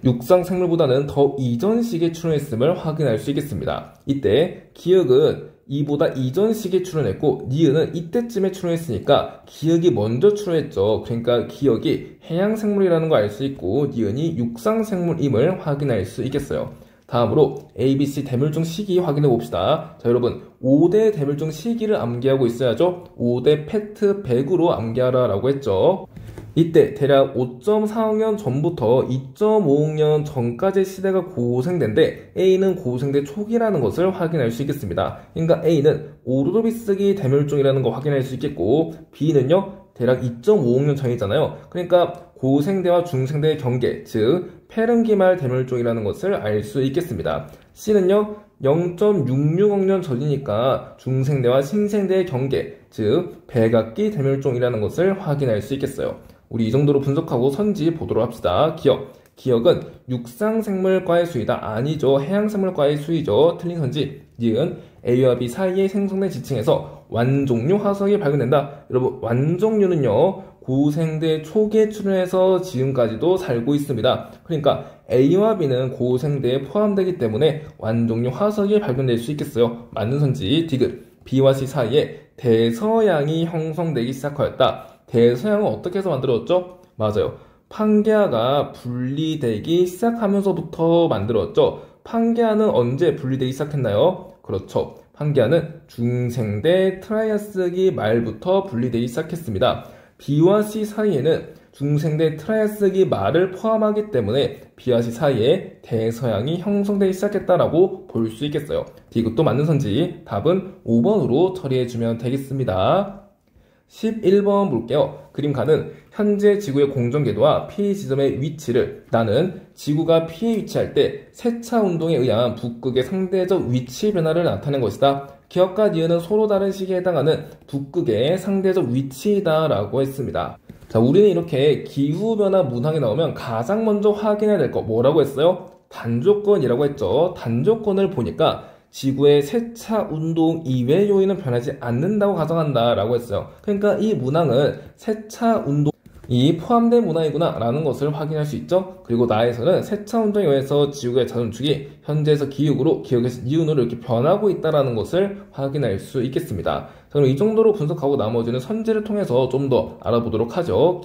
육상생물보다는 더 이전 시기에 출현했음을 확인할 수 있겠습니다. 이때 기억은 이보다 이전 시기에 출현했고 니은은 이때쯤에 출현했으니까 기억이 먼저 출현했죠. 그러니까 기억이 해양생물이라는 거 알 수 있고 니은이 육상생물임을 확인할 수 있겠어요. 다음으로 ABC 대멸종 시기 확인해 봅시다. 자, 여러분 5대 대멸종 시기를 암기하고 있어야죠. 5대 팩트 100으로 암기하라 라고 했죠. 이때 대략 5.4억 년 전부터 2.5억 년 전까지의 시대가 고생대인데 A는 고생대 초기라는 것을 확인할 수 있겠습니다. 그러니까 A는 오르도비스기 대멸종이라는 거 확인할 수 있겠고 B는요 대략 2.5억 년 전이잖아요. 그러니까 고생대와 중생대의 경계, 즉 페른기말 대멸종이라는 것을 알 수 있겠습니다. C는요 0.66억 년 전이니까 중생대와 신생대의 경계, 즉 백악기 대멸종이라는 것을 확인할 수 있겠어요. 우리 이 정도로 분석하고 선지 보도록 합시다. 기억은 육상생물과의 수이다. 아니죠. 해양생물과의 수이죠. 틀린 선지. 니은 A와 B 사이에 생성된 지층에서 완종류 화석이 발견된다. 여러분 완종류는요 고생대 초기에 출현해서 지금까지도 살고 있습니다. 그러니까 A와 B는 고생대에 포함되기 때문에 완종류 화석이 발견될 수 있겠어요. 맞는 선지. 디귿 B와 C 사이에 대서양이 형성되기 시작하였다. 대서양은 어떻게 해서 만들어졌죠? 맞아요. 판게아가 분리되기 시작하면서부터 만들어졌죠. 판게아는 언제 분리되기 시작했나요? 그렇죠. 판게아는 중생대 트라이아스기 말부터 분리되기 시작했습니다. B와 C 사이에는 중생대 트라이아스기 말을 포함하기 때문에 B와 C 사이에 대서양이 형성되기 시작했다라고 볼 수 있겠어요. 이것도 맞는 선지. 답은 5번으로 처리해주면 되겠습니다. 11번 볼게요. 그림카는 현재 지구의 공전궤도와 피해 지점의 위치를 나는 지구가 피해에 위치할 때 세차 운동에 의한 북극의 상대적 위치 변화를 나타낸 것이다. 기역과 니은은 서로 다른 시기에 해당하는 북극의 상대적 위치이다 라고 했습니다. 자, 우리는 이렇게 기후변화 문항이 나오면 가장 먼저 확인해야 될 거 뭐라고 했어요? 단조건이라고 했죠. 단조건을 보니까 지구의 세차 운동 이외 요인은 변하지 않는다고 가정한다 라고 했어요. 그러니까 이 문항은 세차 운동이 포함된 문항이구나 라는 것을 확인할 수 있죠. 그리고 나에서는 세차 운동에 의해서 지구의 자전축이 현재에서 기역으로, 기역에서 니은으로 이렇게 변하고 있다는 것을 확인할 수 있겠습니다. 그럼 이 정도로 분석하고 나머지는 선제를 통해서 좀 더 알아보도록 하죠.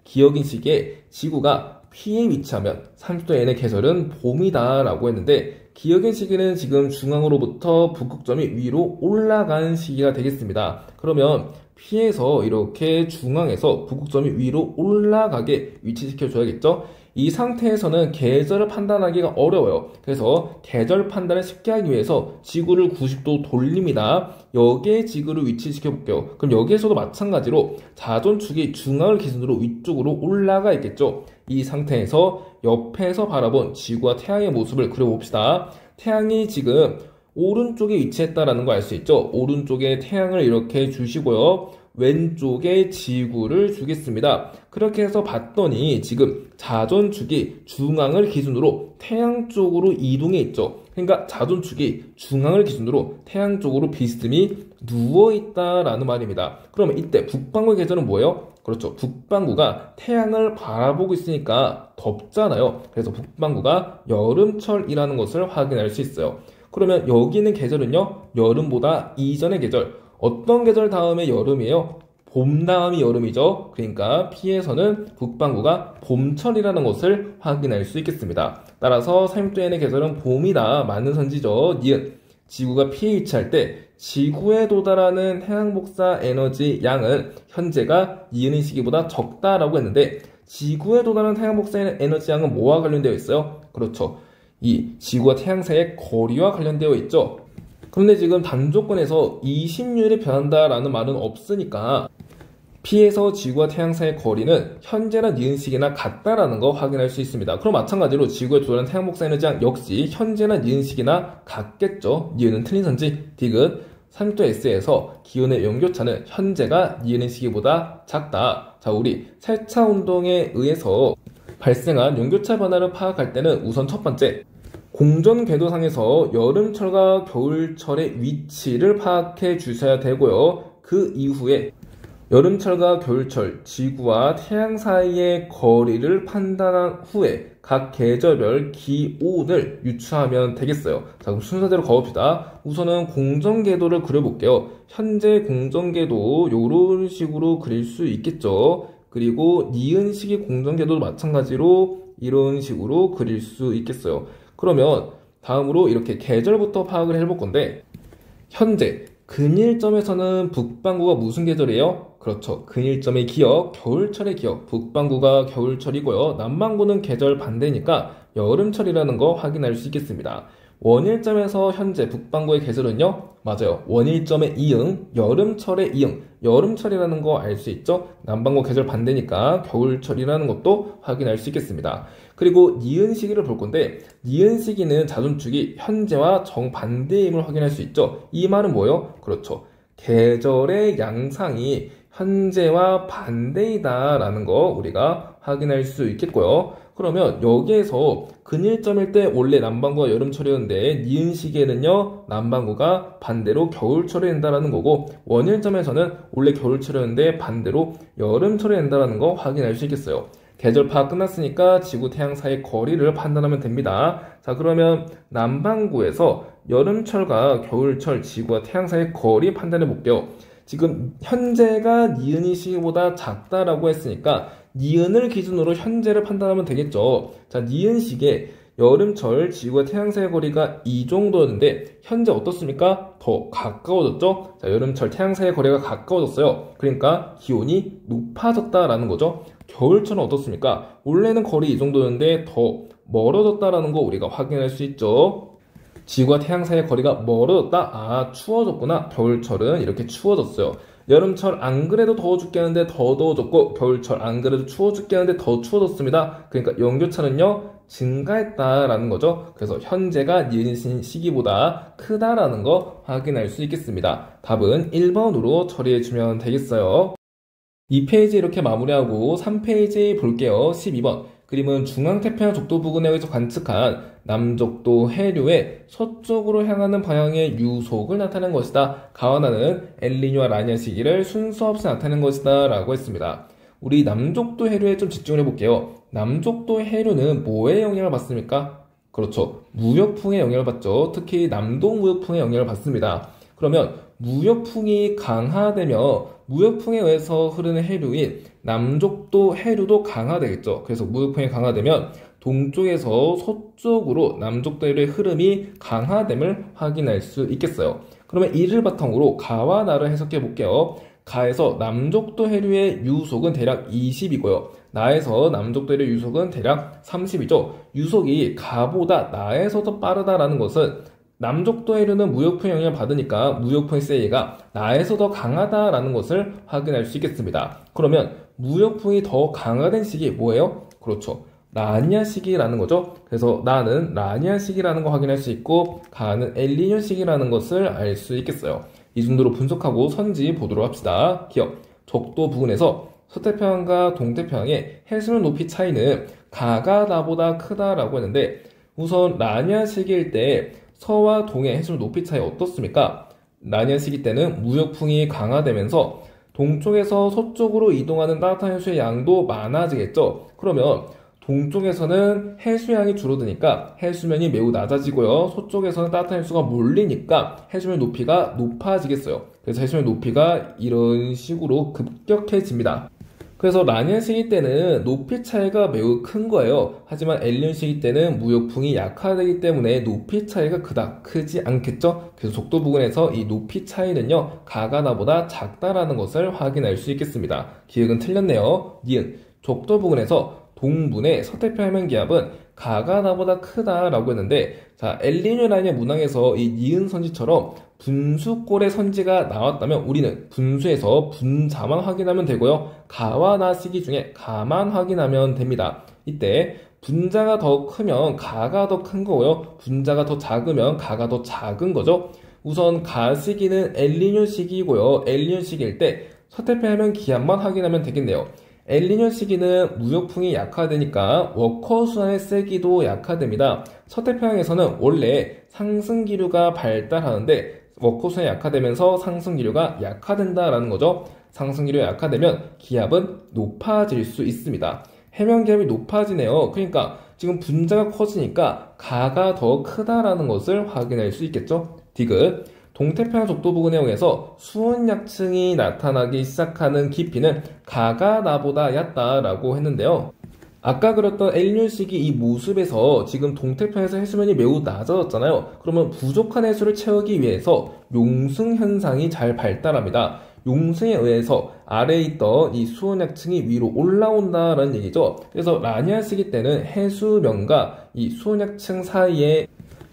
기역인 시기에 지구가 피에 위치하면 30도 N의 계절은 봄이다 라고 했는데, 기역인 시기는 지금 중앙으로부터 북극점이 위로 올라간 시기가 되겠습니다. 그러면 피에서 이렇게 중앙에서 북극점이 위로 올라가게 위치시켜 줘야겠죠. 이 상태에서는 계절을 판단하기가 어려워요. 그래서 계절 판단을 쉽게 하기 위해서 지구를 90도 돌립니다. 여기에 지구를 위치시켜 볼게요. 그럼 여기에서도 마찬가지로 자전축이 중앙을 기준으로 위쪽으로 올라가 있겠죠. 이 상태에서 옆에서 바라본 지구와 태양의 모습을 그려봅시다. 태양이 지금 오른쪽에 위치했다라는 거 알 수 있죠. 오른쪽에 태양을 이렇게 주시고요, 왼쪽에 지구를 주겠습니다. 그렇게 해서 봤더니 지금 자전축이 중앙을 기준으로 태양 쪽으로 이동해 있죠. 그러니까 자전축이 중앙을 기준으로 태양 쪽으로 비스듬히 누워있다라는 말입니다. 그러면 이때 북반구의 계절은 뭐예요? 그렇죠. 북반구가 태양을 바라보고 있으니까 덥잖아요. 그래서 북반구가 여름철이라는 것을 확인할 수 있어요. 그러면 여기 있는 계절은요, 여름보다 이전의 계절, 어떤 계절 다음에 여름이에요? 봄 다음이 여름이죠. 그러니까 P에서는 북반구가 봄철이라는 것을 확인할 수 있겠습니다. 따라서 30도에는 계절은 봄이다. 맞는 선지죠. 니은. 지구가 P에 위치할 때 지구에 도달하는 해양복사 에너지 양은 현재가 니은의 시기보다 적다라고 했는데, 지구에 도달하는 해양복사 에너지 양은 뭐와 관련되어 있어요? 그렇죠. 이 지구와 태양 사이의 거리와 관련되어 있죠. 그런데 지금 단조건에서 20률이 변한다라는 말은 없으니까 P에서 지구와 태양 사이의 거리는 현재나 니은 시기나 같다라는 거 확인할 수 있습니다. 그럼 마찬가지로 지구에 도달하는 태양 복사 에너지양 역시 현재나 니은 시기나 같겠죠. 니은은 틀린 선지. 디귿 30도 S에서 기온의 연교차는 현재가 니은의 시기보다 작다. 자, 우리 세차 운동에 의해서 발생한 연교차 변화를 파악할 때는 우선 첫 번째, 공전궤도상에서 여름철과 겨울철의 위치를 파악해 주셔야 되고요. 그 이후에 여름철과 겨울철, 지구와 태양 사이의 거리를 판단한 후에 각 계절별 기온을 유추하면 되겠어요. 자, 그럼 순서대로 가봅시다. 우선은 공전궤도를 그려볼게요. 현재 공전궤도 이런 식으로 그릴 수 있겠죠. 그리고 니은 시기 공전궤도도 마찬가지로 이런 식으로 그릴 수 있겠어요. 그러면 다음으로 이렇게 계절부터 파악을 해볼 건데, 현재 근일점에서는 북반구가 무슨 계절이에요? 그렇죠. 근일점의 기역, 겨울철의 기역, 북반구가 겨울철이고요. 남반구는 계절 반대니까 여름철이라는 거 확인할 수 있겠습니다. 원일점에서 현재 북반구의 계절은요? 맞아요. 원일점의 이응, 여름철의 이응, 여름철이라는 거 알 수 있죠? 남반구 계절 반대니까 겨울철이라는 것도 확인할 수 있겠습니다. 그리고 니은 시기를 볼 건데, 니은 시기는 자전축이 현재와 정반대임을 확인할 수 있죠? 이 말은 뭐예요? 그렇죠. 계절의 양상이 현재와 반대이다라는 거 우리가 확인할 수 있겠고요. 그러면 여기에서 근일점일 때 원래 남반구가 여름철이었는데 니은 시기에는요, 남반구가 반대로 겨울철이 된다라는 거고, 원일점에서는 원래 겨울철이었는데 반대로 여름철이 된다라는 거 확인할 수 있겠어요. 계절 파악 끝났으니까 지구 태양 사이의 거리를 판단하면 됩니다. 자, 그러면 남반구에서 여름철과 겨울철, 지구와 태양 사이의 거리 판단해 볼게요. 지금 현재가 니은이 시기보다 작다라고 했으니까 니은을 기준으로 현재를 판단하면 되겠죠. 자, 니은 시기에 여름철 지구와 태양 사이의 거리가 이 정도였는데 현재 어떻습니까? 더 가까워졌죠? 자, 여름철 태양 사이의 거리가 가까워졌어요. 그러니까 기온이 높아졌다라는 거죠. 겨울철은 어떻습니까? 원래는 거리 이 정도였는데 더 멀어졌다라는 거 우리가 확인할 수 있죠. 지구와 태양 사이의 거리가 멀어졌다? 아, 추워졌구나. 겨울철은 이렇게 추워졌어요. 여름철 안 그래도 더워 죽겠는데 더 더워졌고 겨울철 안 그래도 추워 죽겠는데 더 추워졌습니다. 그러니까 연교차는요 증가했다라는 거죠. 그래서 현재가 니은 시기보다 크다라는 거 확인할 수 있겠습니다. 답은 1번으로 처리해주면 되겠어요. 2페이지 이렇게 마무리하고 3페이지 볼게요. 12번 그림은 중앙태평양 족도 부근에서 관측한 남족도 해류의 서쪽으로 향하는 방향의 유속을 나타낸 것이다. 가와나는 엘니뇨와 라니냐 시기를 순서 없이 나타낸 것이다 라고 했습니다. 우리 남족도 해류에 좀 집중을 해볼게요. 남족도 해류는 뭐에 영향을 받습니까? 그렇죠. 무역풍에 영향을 받죠. 특히 남동무역풍에 영향을 받습니다. 그러면 무역풍이 강화되며 무역풍에 의해서 흐르는 해류인 남족도 해류도 강화되겠죠. 그래서 무역풍이 강화되면 동쪽에서 서쪽으로 남족도 해류의 흐름이 강화됨을 확인할 수 있겠어요. 그러면 이를 바탕으로 가와 나를 해석해 볼게요. 가에서 남족도 해류의 유속은 대략 20이고요. 나에서 남족도 해류의 유속은 대략 30이죠. 유속이 가보다 나에서 더 빠르다라는 것은 남족도 해류는 무역풍의 영향을 받으니까 무역풍의 세이가 나에서 더 강하다라는 것을 확인할 수 있겠습니다. 그러면 무역풍이 더 강화된 시기 뭐예요? 그렇죠. 라니냐 시기라는 거죠. 그래서 나는 라니냐 시기라는 거 확인할 수 있고 가는 엘니뇨 시기라는 것을 알 수 있겠어요. 이 정도로 분석하고 선지 보도록 합시다. 기억. 적도 부근에서 서태평양과 동태평양의 해수면 높이 차이는 가가 나보다 크다라고 했는데 우선 라니냐 시기일 때 서와 동의 해수면 높이 차이 어떻습니까? 라니냐 시기 때는 무역풍이 강화되면서 동쪽에서 서쪽으로 이동하는 따뜻한 해수의 양도 많아지겠죠. 그러면 동쪽에서는 해수량이 줄어드니까 해수면이 매우 낮아지고요. 서쪽에서는 따뜻한 해수가 몰리니까 해수면 높이가 높아지겠어요. 그래서 해수면 높이가 이런 식으로 급격해집니다. 그래서 라니냐 시기 때는 높이 차이가 매우 큰 거예요. 하지만 엘니뇨 시기 때는 무역풍이 약화되기 때문에 높이 차이가 그닥 크지 않겠죠? 그래서 적도 부근에서 이 높이 차이는요, 가가 나보다 작다라는 것을 확인할 수 있겠습니다. 기억은 틀렸네요. 니은, 적도 부근에서 동분의 서태평양 기압은 가가 나보다 크다라고 했는데, 자, 엘니뇨 라니냐 문항에서 이 니은 선지처럼 분수꼴의 선지가 나왔다면 우리는 분수에서 분자만 확인하면 되고요. 가와 나 시기 중에 가만 확인하면 됩니다. 이때 분자가 더 크면 가가 더 큰 거고요. 분자가 더 작으면 가가 더 작은 거죠. 우선 가 시기는 엘니뇨 시기이고요. 엘니뇨 시기일 때 서태평양 기압만 확인하면 되겠네요. 엘니뇨 시기는 무역풍이 약화되니까 워커순환의 세기도 약화됩니다. 서태평양에서는 원래 상승기류가 발달하는데 워커순환이 약화되면서 상승기류가 약화된다라는 거죠. 상승기류가 약화되면 기압은 높아질 수 있습니다. 해면기압이 높아지네요. 그러니까 지금 분자가 커지니까 가가 더 크다라는 것을 확인할 수 있겠죠. 디귿. 동태평양 족도 부근에 의해서 수온약층이 나타나기 시작하는 깊이는 가가 나보다 얕다라고 했는데요. 아까 그렸던 엘니뇨 시기 이 모습에서 지금 동태평양에서 해수면이 매우 낮아졌잖아요. 그러면 부족한 해수를 채우기 위해서 용승 현상이 잘 발달합니다. 용승에 의해서 아래에 있던 이 수온약층이 위로 올라온다라는 얘기죠. 그래서 라니냐 시기 때는 해수면과 이 수온약층 사이에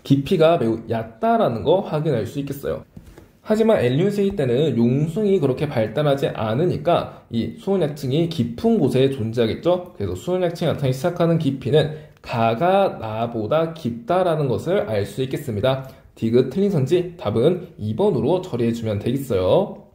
깊이가 매우 얕다라는 거 확인할 수 있겠어요. 하지만 엘니뇨 시기 때는 용승이 그렇게 발달하지 않으니까 이 수온약층이 깊은 곳에 존재하겠죠. 그래서 수온약층이 나타나기 시작하는 깊이는 가가 나보다 깊다라는 것을 알 수 있겠습니다. 디귿 틀린 선지 답은 2번으로 처리해주면 되겠어요.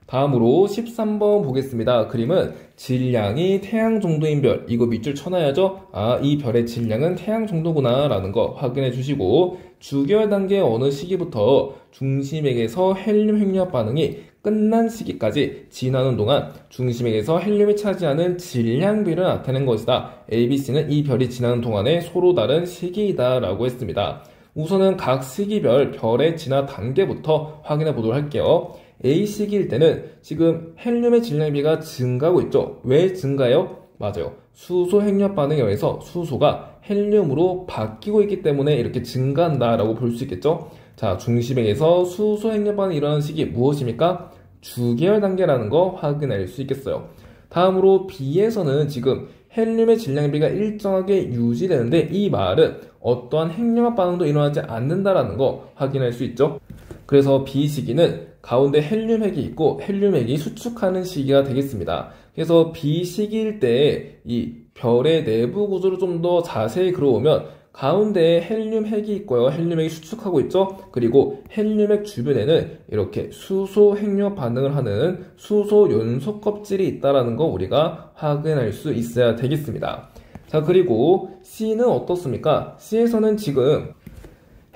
다음으로 13번 보겠습니다. 그림은 질량이 태양 정도인 별, 이거 밑줄 쳐놔야죠. 아, 이 별의 질량은 태양 정도구나 라는 거 확인해 주시고 주기월 단계 어느 시기부터 중심액에서 헬륨 핵융합 반응이 끝난 시기까지 지나는 동안 중심액에서 헬륨이 차지하는 질량비를 나타낸 것이다. ABC는 이 별이 지나는 동안에 서로 다른 시기이다 라고 했습니다. 우선은 각 시기별 별의 진화 단계부터 확인해 보도록 할게요. A 시기일 때는 지금 헬륨의 질량비가 증가하고 있죠. 왜 증가해요? 맞아요. 수소 핵융합 반응에 의해서 수소가 헬륨으로 바뀌고 있기 때문에 이렇게 증가한다라고 볼 수 있겠죠. 자, 중심액에서 수소 핵융합 반응이 일어나는 시기 무엇입니까? 주계열 단계라는 거 확인할 수 있겠어요. 다음으로 B에서는 지금 헬륨의 질량비가 일정하게 유지되는데 이 말은 어떠한 핵융합 반응도 일어나지 않는다라는 거 확인할 수 있죠. 그래서 B 시기는 가운데 헬륨핵이 있고 헬륨핵이 수축하는 시기가 되겠습니다. 그래서 B 시기일 때 이 별의 내부 구조를 좀 더 자세히 그려보면 가운데에 헬륨핵이 있고요. 헬륨핵이 수축하고 있죠. 그리고 헬륨핵 주변에는 이렇게 수소 핵융합 반응을 하는 수소 연소 껍질이 있다는 거 우리가 확인할 수 있어야 되겠습니다. 자, 그리고 C는 어떻습니까? C에서는 지금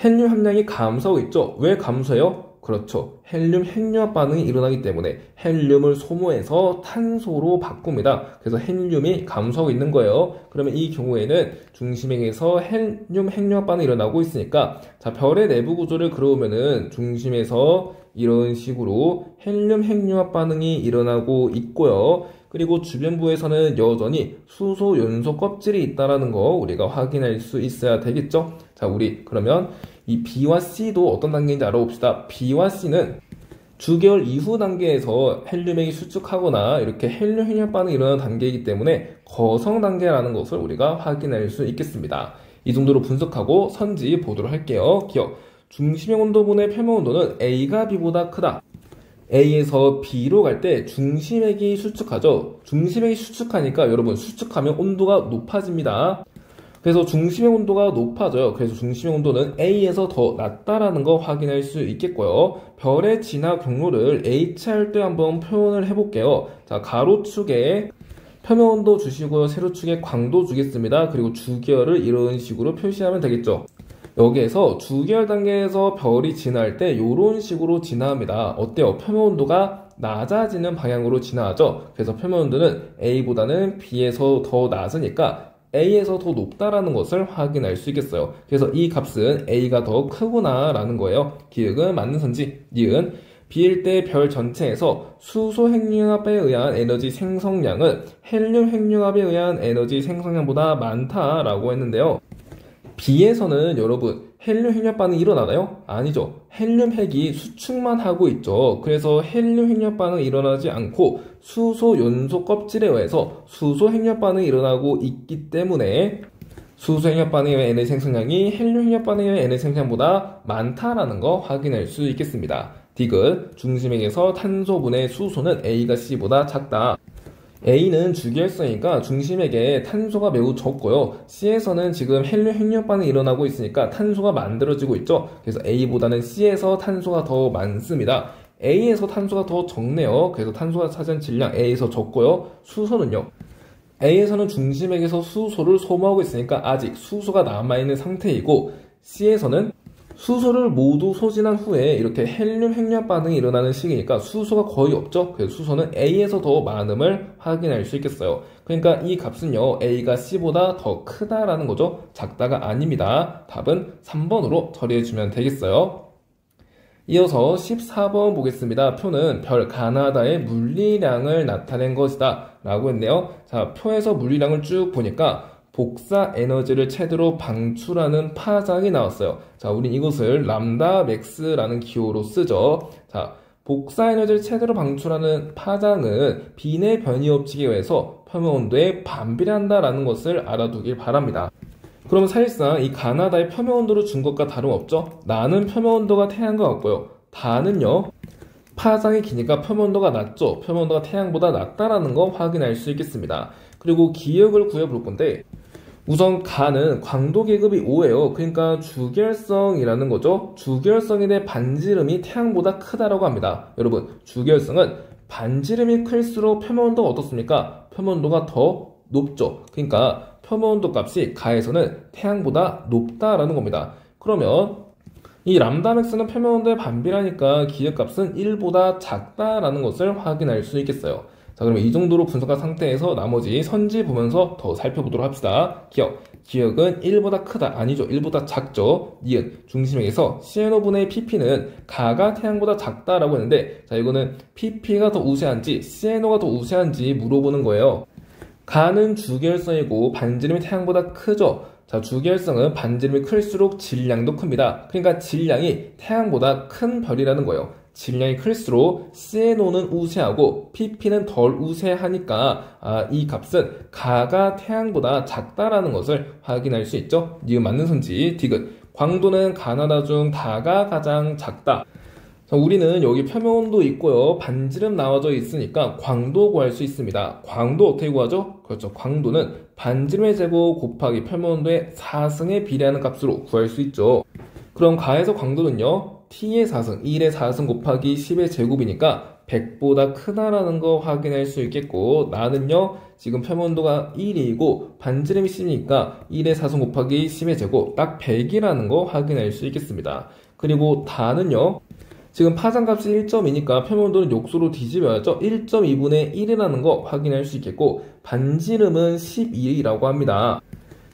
헬륨 함량이 감소하고 있죠. 왜 감소해요? 그렇죠. 헬륨 핵융합 반응이 일어나기 때문에 헬륨을 소모해서 탄소로 바꿉니다. 그래서 헬륨이 감소하고 있는 거예요. 그러면 이 경우에는 중심에서 헬륨 핵융합 반응이 일어나고 있으니까 자, 별의 내부 구조를 그려보면은 중심에서 이런 식으로 헬륨 핵융합 반응이 일어나고 있고요. 그리고 주변부에서는 여전히 수소 연소 껍질이 있다는 거 우리가 확인할 수 있어야 되겠죠. 자, 우리 그러면 이 B와 C도 어떤 단계인지 알아봅시다. B와 C는 주기열 이후 단계에서 헬륨핵이 수축하거나 이렇게 헬륨 핵융합 반응이 일어나는 단계이기 때문에 거성 단계라는 것을 우리가 확인할 수 있겠습니다. 이 정도로 분석하고 선지 보도록 할게요. 기억. 중심의 온도분의 표면 온도는 A가 B보다 크다. A에서 B로 갈 때 중심핵이 수축하죠. 중심핵이 수축하니까 여러분 수축하면 온도가 높아집니다. 그래서 중심의 온도가 높아져요. 그래서 중심의 온도는 A에서 더 낮다라는 거 확인할 수 있겠고요. 별의 진화 경로를 HR 때 한번 표현을 해볼게요. 자, 가로축에 표면 온도 주시고요. 세로축에 광도 주겠습니다. 그리고 주기열을 이런 식으로 표시하면 되겠죠. 여기에서 주기열 단계에서 별이 진화할 때 이런 식으로 진화합니다. 어때요? 표면 온도가 낮아지는 방향으로 진화하죠. 그래서 표면 온도는 A보다는 B에서 더 낮으니까 A에서 더 높다라는 것을 확인할 수 있겠어요. 그래서 이 값은 A가 더 크구나 라는 거예요. 기억은 맞는 선지, 니은. B일 때 별 전체에서 수소 핵융합에 의한 에너지 생성량은 헬륨 핵융합에 의한 에너지 생성량보다 많다라고 했는데요. B에서는 여러분 헬륨 핵융합 반응이 일어나나요? 아니죠. 헬륨 핵이 수축만 하고 있죠. 그래서 헬륨 핵융합 반응이 일어나지 않고 수소 연소 껍질에 의해서 수소 핵융합 반응이 일어나고 있기 때문에 수소 핵융합 반응에 의한 에너지 생성량이 헬륨 핵융합 반응에 의한 에너지 생성량보다 많다라는 거 확인할 수 있겠습니다. 디귿, 중심핵에서 탄소분의 수소는 A가 C보다 작다. A는 주기열성이니까 중심에게 탄소가 매우 적고요. C에서는 지금 헬륨 핵융합 반응이 일어나고 있으니까 탄소가 만들어지고 있죠. 그래서 A보다는 C에서 탄소가 더 많습니다. A에서 탄소가 더 적네요. 그래서 탄소가 차지한 질량 A에서 적고요. 수소는요. A에서는 중심액에서 수소를 소모하고 있으니까 아직 수소가 남아있는 상태이고 C에서는 수소를 모두 소진한 후에 이렇게 헬륨 핵융합 반응이 일어나는 시기니까 수소가 거의 없죠. 그래서 수소는 A에서 더 많음을 확인할 수 있겠어요. 그러니까 이 값은요, A가 C보다 더 크다라는 거죠. 작다가 아닙니다. 답은 3번으로 처리해주면 되겠어요. 이어서 14번 보겠습니다. 표는 별 가나다의 물리량을 나타낸 것이다 라고 했네요. 자, 표에서 물리량을 쭉 보니까 복사 에너지를 최대로 방출하는 파장이 나왔어요. 자, 우린 이것을 람다 맥스라는 기호로 쓰죠. 자, 복사 에너지를 최대로 방출하는 파장은 비내 변이 법칙에 의해서 표면 온도에 반비례한다라는 것을 알아두길 바랍니다. 그럼 사실상 이 가나다의 표면 온도를 준 것과 다름없죠? 나는 표면 온도가 태양과 같고요. 다는요, 파장이 기니까 표면 온도가 낮죠? 표면 온도가 태양보다 낮다라는 거 확인할 수 있겠습니다. 그리고 기억을 구해볼 건데, 우선 가는 광도 계급이 5예요. 그러니까 주기열성이라는 거죠. 주기열성에 대해 반지름이 태양보다 크다라고 합니다. 여러분, 주기열성은 반지름이 클수록 표면 온도가 어떻습니까? 표면 온도가 더 높죠. 그러니까 표면 온도 값이 가에서는 태양보다 높다라는 겁니다. 그러면 이 람다 맥스는 표면 온도에 반비례하니까 기억값은 1보다 작다라는 것을 확인할 수 있겠어요. 자, 그러면 이 정도로 분석한 상태에서 나머지 선지 보면서 더 살펴보도록 합시다. 기억은 1보다 크다. 아니죠. 1보다 작죠. 니은, 중심액에서 CNO분의 PP는 가가 태양보다 작다라고 했는데, 자, 이거는 PP가 더 우세한지 CNO가 더 우세한지 물어보는 거예요. 가는 주기열성이고 반지름이 태양보다 크죠. 자, 주기열성은 반지름이 클수록 질량도 큽니다. 그러니까 질량이 태양보다 큰 별이라는 거예요. 질량이 클수록 CNO는 우세하고 PP는 덜 우세하니까 이 값은 가가 태양보다 작다라는 것을 확인할 수 있죠. 니은 맞는 선지, 디귿. 광도는 가나다 중 다가 가장 작다. 자, 우리는 여기 표면도 있고요. 반지름 나와져 있으니까 광도 구할 수 있습니다. 광도 어떻게 구하죠? 그렇죠. 광도는 반지름의 제곱 곱하기 표면온도의 4승에 비례하는 값으로 구할 수 있죠. 그럼 가에서 광도는요. t의 4승, 1의 4승 곱하기 10의 제곱이니까 100보다 크다라는 거 확인할 수 있겠고, 나는요. 지금 표면온도가 1이고 반지름이 10이니까 1의 4승 곱하기 10의 제곱 딱 100이라는 거 확인할 수 있겠습니다. 그리고 다는요. 지금 파장값이 1.2니까 표면온도는 욕소로 뒤집어야죠. 1.2분의 1이라는 거 확인할 수 있겠고, 반지름은 12라고 합니다.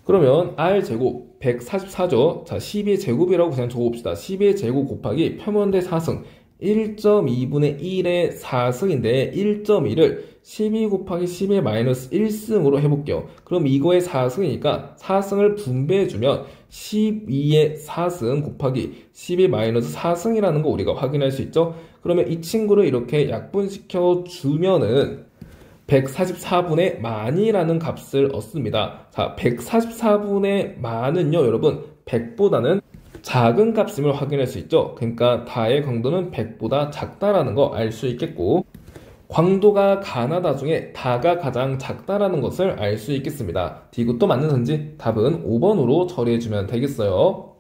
그러면 R제곱 144죠. 자, 12의 제곱이라고 그냥 적어봅시다. 12의 제곱 곱하기 표면온도의 4승 1.2분의 1의 4승인데 1.2를 12 곱하기 10의 마이너스 1승으로 해볼게요. 그럼 이거의 4승이니까 4승을 분배해주면 12의 4승 곱하기 10의 마이너스 4승이라는 거 우리가 확인할 수 있죠. 그러면 이 친구를 이렇게 약분시켜 주면은 144분의 만이라는 값을 얻습니다. 자, 144분의 만은요, 여러분 100보다는 작은 값임을 확인할 수 있죠. 그러니까 다의 광도는 100보다 작다라는 거 알 수 있겠고, 광도가 가나다 중에 다가 가장 작다라는 것을 알 수 있겠습니다. 이것도 맞는 선지 답은 5번으로 처리해주면 되겠어요.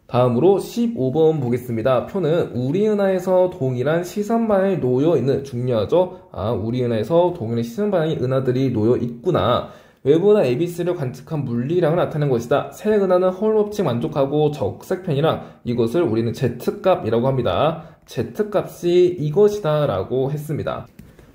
다음으로 15번 보겠습니다. 표는 우리은하에서 동일한 시선방향이 놓여있는, 중요하죠? 우리은하에서 동일한 시선방향의 은하들이 놓여있구나. 외부나 ABC를 관측한 물리량을 나타낸 것이다. 새 은하는 허울 법칙 만족하고 적색편이랑 이것을 우리는 Z값이라고 합니다. Z값이 이것이다 라고 했습니다.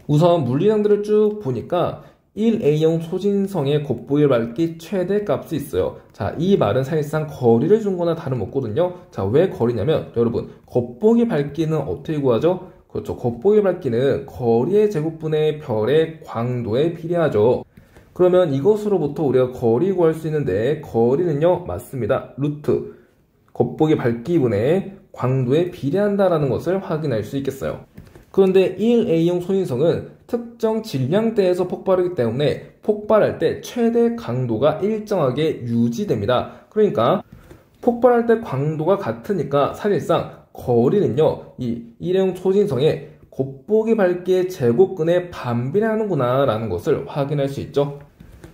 우선 물리량들을 쭉 보니까 1A형 소진성의 곱보기 밝기 최대값이 있어요. 자, 이 말은 사실상 거리를 준 거나 다름없거든요. 자, 왜 거리냐면 여러분, 곱보기 밝기는 어떻게 구하죠? 그렇죠. 곱보기 밝기는 거리의 제곱분의 별의 광도에 비례하죠. 그러면 이것으로부터 우리가 거리 구할 수 있는데, 거리는요, 맞습니다. 루트 곱보기 밝기분의 광도에 비례한다라는 것을 확인할 수 있겠어요. 그런데 1A형 소인성은 특정 질량대에서 폭발하기 때문에 폭발할 때 최대 강도가 일정하게 유지됩니다. 그러니까 폭발할 때 광도가 같으니까 사실상 거리는요, 이 1A형 소진성의 곱보기 밝기의 제곱근에 반비례하는구나 라는 것을 확인할 수 있죠.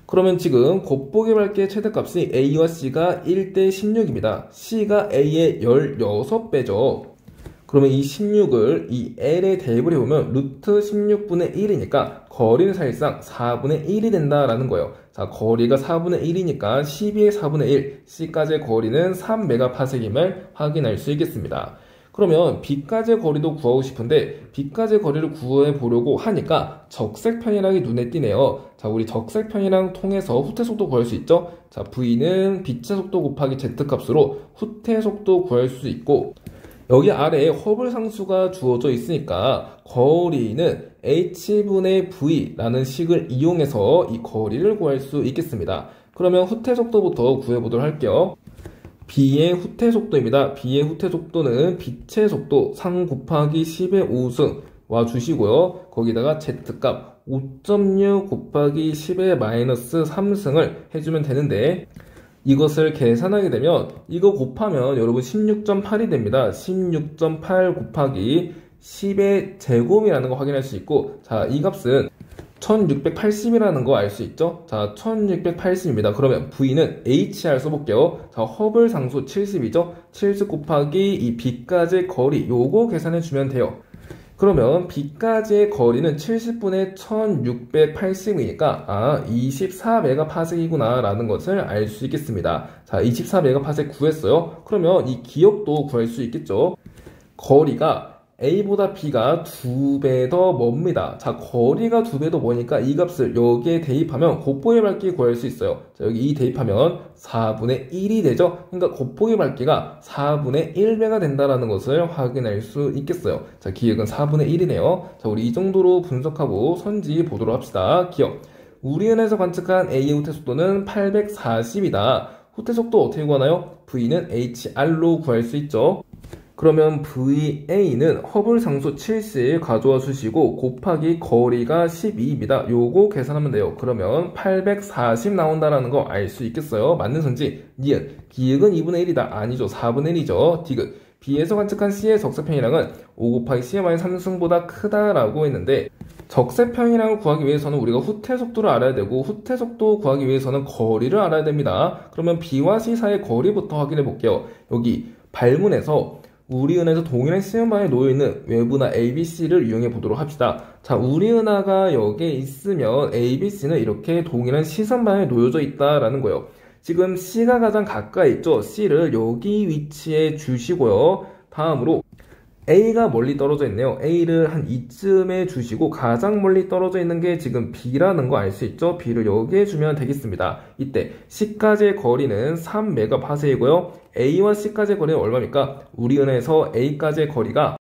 그러면 지금 곱보기 밝기의 최대값이 A와 C가 1대 16입니다. C가 A의 16배죠. 그러면 이 16을 이 L에 대입을 해보면 루트 16분의 1이니까 거리는 사실상 4분의 1이 된다라는 거예요. 자, 거리가 4분의 1이니까 12의 4분의 1, C까지의 거리는 3메가파섹임을 확인할 수 있겠습니다. 그러면 B까지의 거리도 구하고 싶은데 B까지의 거리를 구해 보려고 하니까 적색편이랑이 눈에 띄네요. 자, 우리 적색편이랑 통해서 후퇴속도 구할 수 있죠. 자, V는 빛의 속도 곱하기 Z값으로 후퇴속도 구할 수 있고, 여기 아래에 허블 상수가 주어져 있으니까 거리는 h분의 v라는 식을 이용해서 이 거리를 구할 수 있겠습니다. 그러면 후퇴속도부터 구해보도록 할게요. B의 후퇴속도입니다. B의 후퇴속도는 빛의 속도 3 곱하기 10의 5승 와주시고요. 거기다가 Z값 5.6 곱하기 10의 마이너스 3승을 해주면 되는데, 이것을 계산하게 되면 이거 곱하면 여러분 16.8이 됩니다. 16.8 곱하기 10의 제곱이라는 거 확인할 수 있고, 자, 이 값은 1680이라는 거 알 수 있죠? 자, 1680입니다. 그러면 V는 HR 써볼게요. 자, 허블 상수 70이죠? 70 곱하기 이 B까지의 거리, 요거 계산해주면 돼요. 그러면 B까지의 거리는 70분의 1680이니까 24메가파섹이구나 라는 것을 알 수 있겠습니다. 자, 24메가파섹 구했어요. 그러면 이 기억도 구할 수 있겠죠. 거리가 A보다 B가 2배 더 멉니다. 자, 거리가 2배 더 머니까 이 값을 여기에 대입하면 곱보기 밝기 구할 수 있어요. 자, 여기 이 대입하면 4분의 1이 되죠? 그러니까 곱보기 밝기가 4분의 1배가 된다는 것을 확인할 수 있겠어요. 자, 기억은 4분의 1이네요. 자, 우리 이 정도로 분석하고 선지 보도록 합시다. 기억. 우리은에서 관측한 A의 후퇴속도는 840이다. 후퇴속도 어떻게 구하나요? V는 HR로 구할 수 있죠. 그러면 VA는 허블 상수 70 가져와 주시고 곱하기 거리가 12입니다. 요거 계산하면 돼요. 그러면 840 나온다는 거 알 수 있겠어요? 맞는 선지? 니은. 기역은 2분의 1이다. 아니죠. 4분의 1이죠. 디귿. B에서 관측한 C의 적세편이랑은 5 곱하기 C의 마이너스 3승보다 크다라고 했는데 적세편이랑을 구하기 위해서는 우리가 후퇴 속도를 알아야 되고 후퇴 속도 구하기 위해서는 거리를 알아야 됩니다. 그러면 B와 C 사이의 거리부터 확인해 볼게요. 여기 발문에서 우리 은하에서 동일한 시음방에 놓여있는 외부나 ABC를 이용해 보도록 합시다. 자, 우리 은하가 여기에 있으면 ABC는 이렇게 동일한 시선방에 놓여져 있다라는 거예요. 지금 C가 가장 가까이 있죠. C를 여기 위치에 주시고요. 다음으로 A가 멀리 떨어져 있네요. A를 한 이쯤에 주시고 가장 멀리 떨어져 있는 게 지금 B라는 거 알 수 있죠? B를 여기에 주면 되겠습니다. 이때 C까지의 거리는 3메가파세이고요. A와 C까지의 거리는 얼마입니까? 우리 은하에서 A까지의 거리가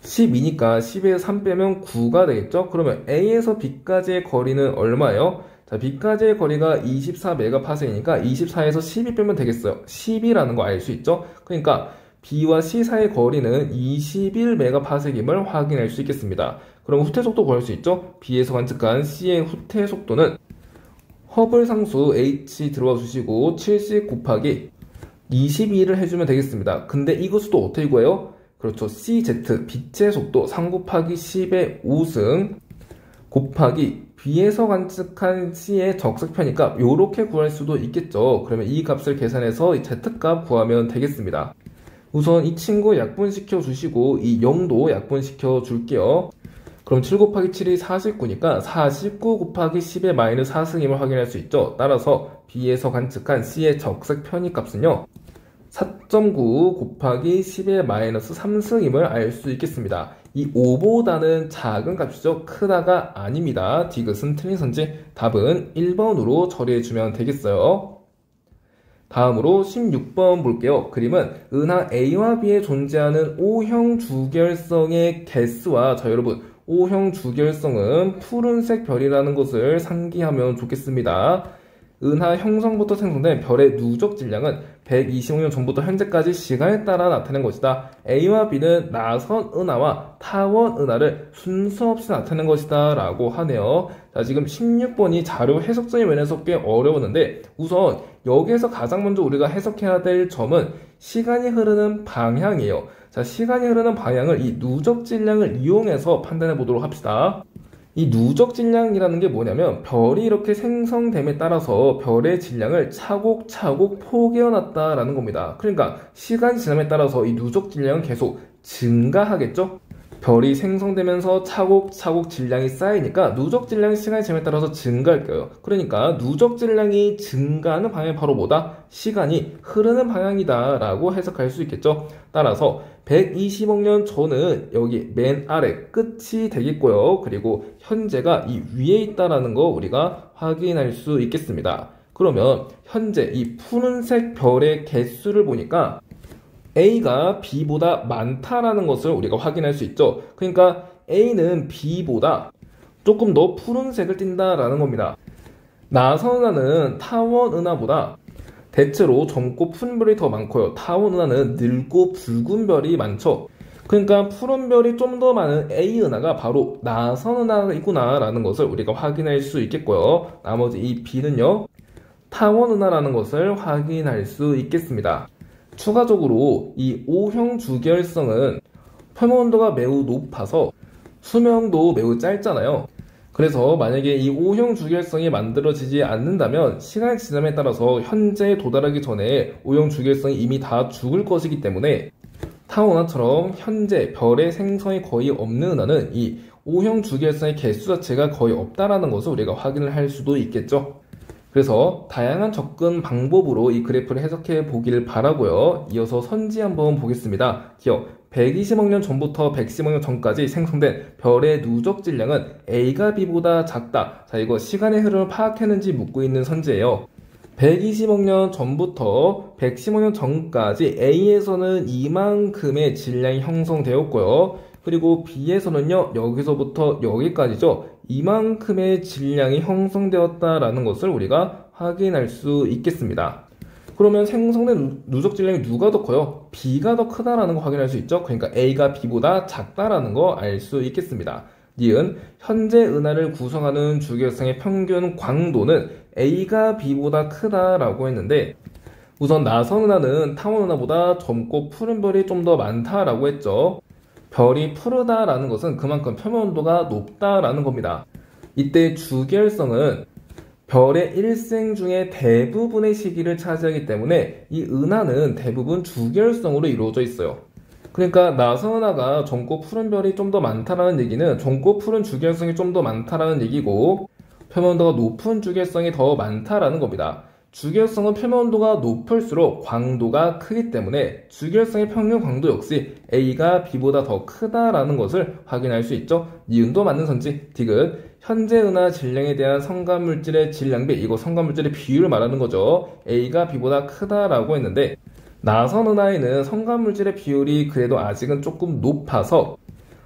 10이니까 10에서 3 빼면 9가 되겠죠? 그러면 A에서 B까지의 거리는 얼마예요? 자, B까지의 거리가 24메가파세이니까 24에서 12 빼면 되겠어요. 10이라는 거 알 수 있죠? 그러니까 B와 C 사이의 거리는 21메가파섹임을 확인할 수 있겠습니다. 그럼 후퇴 속도 구할 수 있죠? B에서 관측한 C의 후퇴 속도는 허블 상수 H 들어와 주시고 70 곱하기 22를 해주면 되겠습니다. 근데 이것도 어떻게 구해요? 그렇죠. CZ, 빛의 속도 3 곱하기 10의 5승 곱하기 B에서 관측한 C의 적색편이니까 이렇게 구할 수도 있겠죠. 그러면 이 값을 계산해서 이 Z값 구하면 되겠습니다. 우선 이 친구 약분시켜 주시고 이 0도 약분시켜 줄게요. 그럼 7 곱하기 7이 49니까 49 곱하기 10의 마이너스 4승임을 확인할 수 있죠. 따라서 B에서 관측한 C의 적색 편익 값은요 4.9 곱하기 10의 마이너스 3승임을 알 수 있겠습니다. 이 5보다는 작은 값이죠. 크다가 아닙니다. 디귿은 틀린 선지. 답은 1번으로 처리해 주면 되겠어요. 다음으로 16번 볼게요. 그림은 은하 A와 B에 존재하는 O형 주결성의 개수와 자 여러분 O형 주결성은 푸른색 별이라는 것을 상기하면 좋겠습니다. 은하 형성부터 생성된 별의 누적 질량은 125년 전부터 현재까지 시간에 따라 나타낸 것이다. A와 B는 나선 은하와 타원 은하를 순서 없이 나타낸 것이다 라고 하네요. 자, 지금 16번이 자료 해석적인 면에서 꽤 어려웠는데 우선 여기에서 가장 먼저 우리가 해석해야 될 점은 시간이 흐르는 방향이에요. 자, 시간이 흐르는 방향을 이 누적 질량을 이용해서 판단해 보도록 합시다. 이 누적 질량이라는 게 뭐냐면 별이 이렇게 생성됨에 따라서 별의 질량을 차곡차곡 포개어놨다라는 겁니다. 그러니까 시간이 지남에 따라서 이 누적 질량은 계속 증가하겠죠? 별이 생성되면서 차곡차곡 질량이 쌓이니까 누적 질량이 시간이 지남에 따라서 증가할 거예요. 그러니까 누적 질량이 증가하는 방향이 바로 뭐다? 시간이 흐르는 방향이다 라고 해석할 수 있겠죠. 따라서 120억 년 전은 여기 맨 아래 끝이 되겠고요. 그리고 현재가 이 위에 있다라는 거 우리가 확인할 수 있겠습니다. 그러면 현재 이 푸른색 별의 개수를 보니까 A가 B보다 많다라는 것을 우리가 확인할 수 있죠. 그러니까 A는 B보다 조금 더 푸른색을 띈다라는 겁니다. 나선 은하는 타원 은하보다 대체로 젊고 푸른 별이 더 많고요. 타원 은하는 늙고 붉은 별이 많죠. 그러니까 푸른 별이 좀 더 많은 A 은하가 바로 나선 은하이구나 라는 것을 우리가 확인할 수 있겠고요. 나머지 이 B는요 타원 은하라는 것을 확인할 수 있겠습니다. 추가적으로 이 O형 주결성은 표면 온도가 매우 높아서 수명도 매우 짧잖아요. 그래서 만약에 이 O형 주결성이 만들어지지 않는다면 시간의 지남에 따라서 현재에 도달하기 전에 O형 주결성이 이미 다 죽을 것이기 때문에 타원 은하처럼 현재 별의 생성이 거의 없는 은하는 이 O형 주결성의 개수 자체가 거의 없다라는 것을 우리가 확인을 할 수도 있겠죠. 그래서 다양한 접근 방법으로 이 그래프를 해석해 보길 바라고요. 이어서 선지 한번 보겠습니다. 기억 120억 년 전부터 110억 년 전까지 생성된 별의 누적 질량은 A가 B보다 작다. 자, 이거 시간의 흐름을 파악했는지 묻고 있는 선지예요. 120억 년 전부터 110억 년 전까지 A에서는 이만큼의 질량이 형성되었고요. 그리고 B에서는요, 여기서부터 여기까지죠. 이만큼의 질량이 형성되었다라는 것을 우리가 확인할 수 있겠습니다. 그러면 생성된 누적 질량이 누가 더 커요? B가 더 크다라는 거 확인할 수 있죠. 그러니까 A가 B보다 작다라는 거 알 수 있겠습니다. 니은 현재 은하를 구성하는 주결성의 평균 광도는 A가 B보다 크다라고 했는데 우선 나선 은하는 타원 은하보다 젊고 푸른 별이 좀 더 많다라고 했죠. 별이 푸르다라는 것은 그만큼 표면 온도가 높다라는 겁니다. 이때 주결성은 별의 일생 중에 대부분의 시기를 차지하기 때문에 이 은하는 대부분 주결성으로 이루어져 있어요. 그러니까 나선 은하가 젊고 푸른 별이 좀 더 많다라는 얘기는 젊고 푸른 주결성이 좀 더 많다라는 얘기고, 표면 온도가 높은 주결성이 더 많다라는 겁니다. 주결성은 표면 온도가 높을수록 광도가 크기 때문에 주결성의 평균 광도 역시 A가 B보다 더 크다라는 것을 확인할 수 있죠. 니은도 맞는 선지, 디귿. 현재 은하 질량에 대한 성간물질의 질량비, 이거 성간물질의 비율을 말하는 거죠. A가 B보다 크다라고 했는데, 나선 은하에는 성간물질의 비율이 그래도 아직은 조금 높아서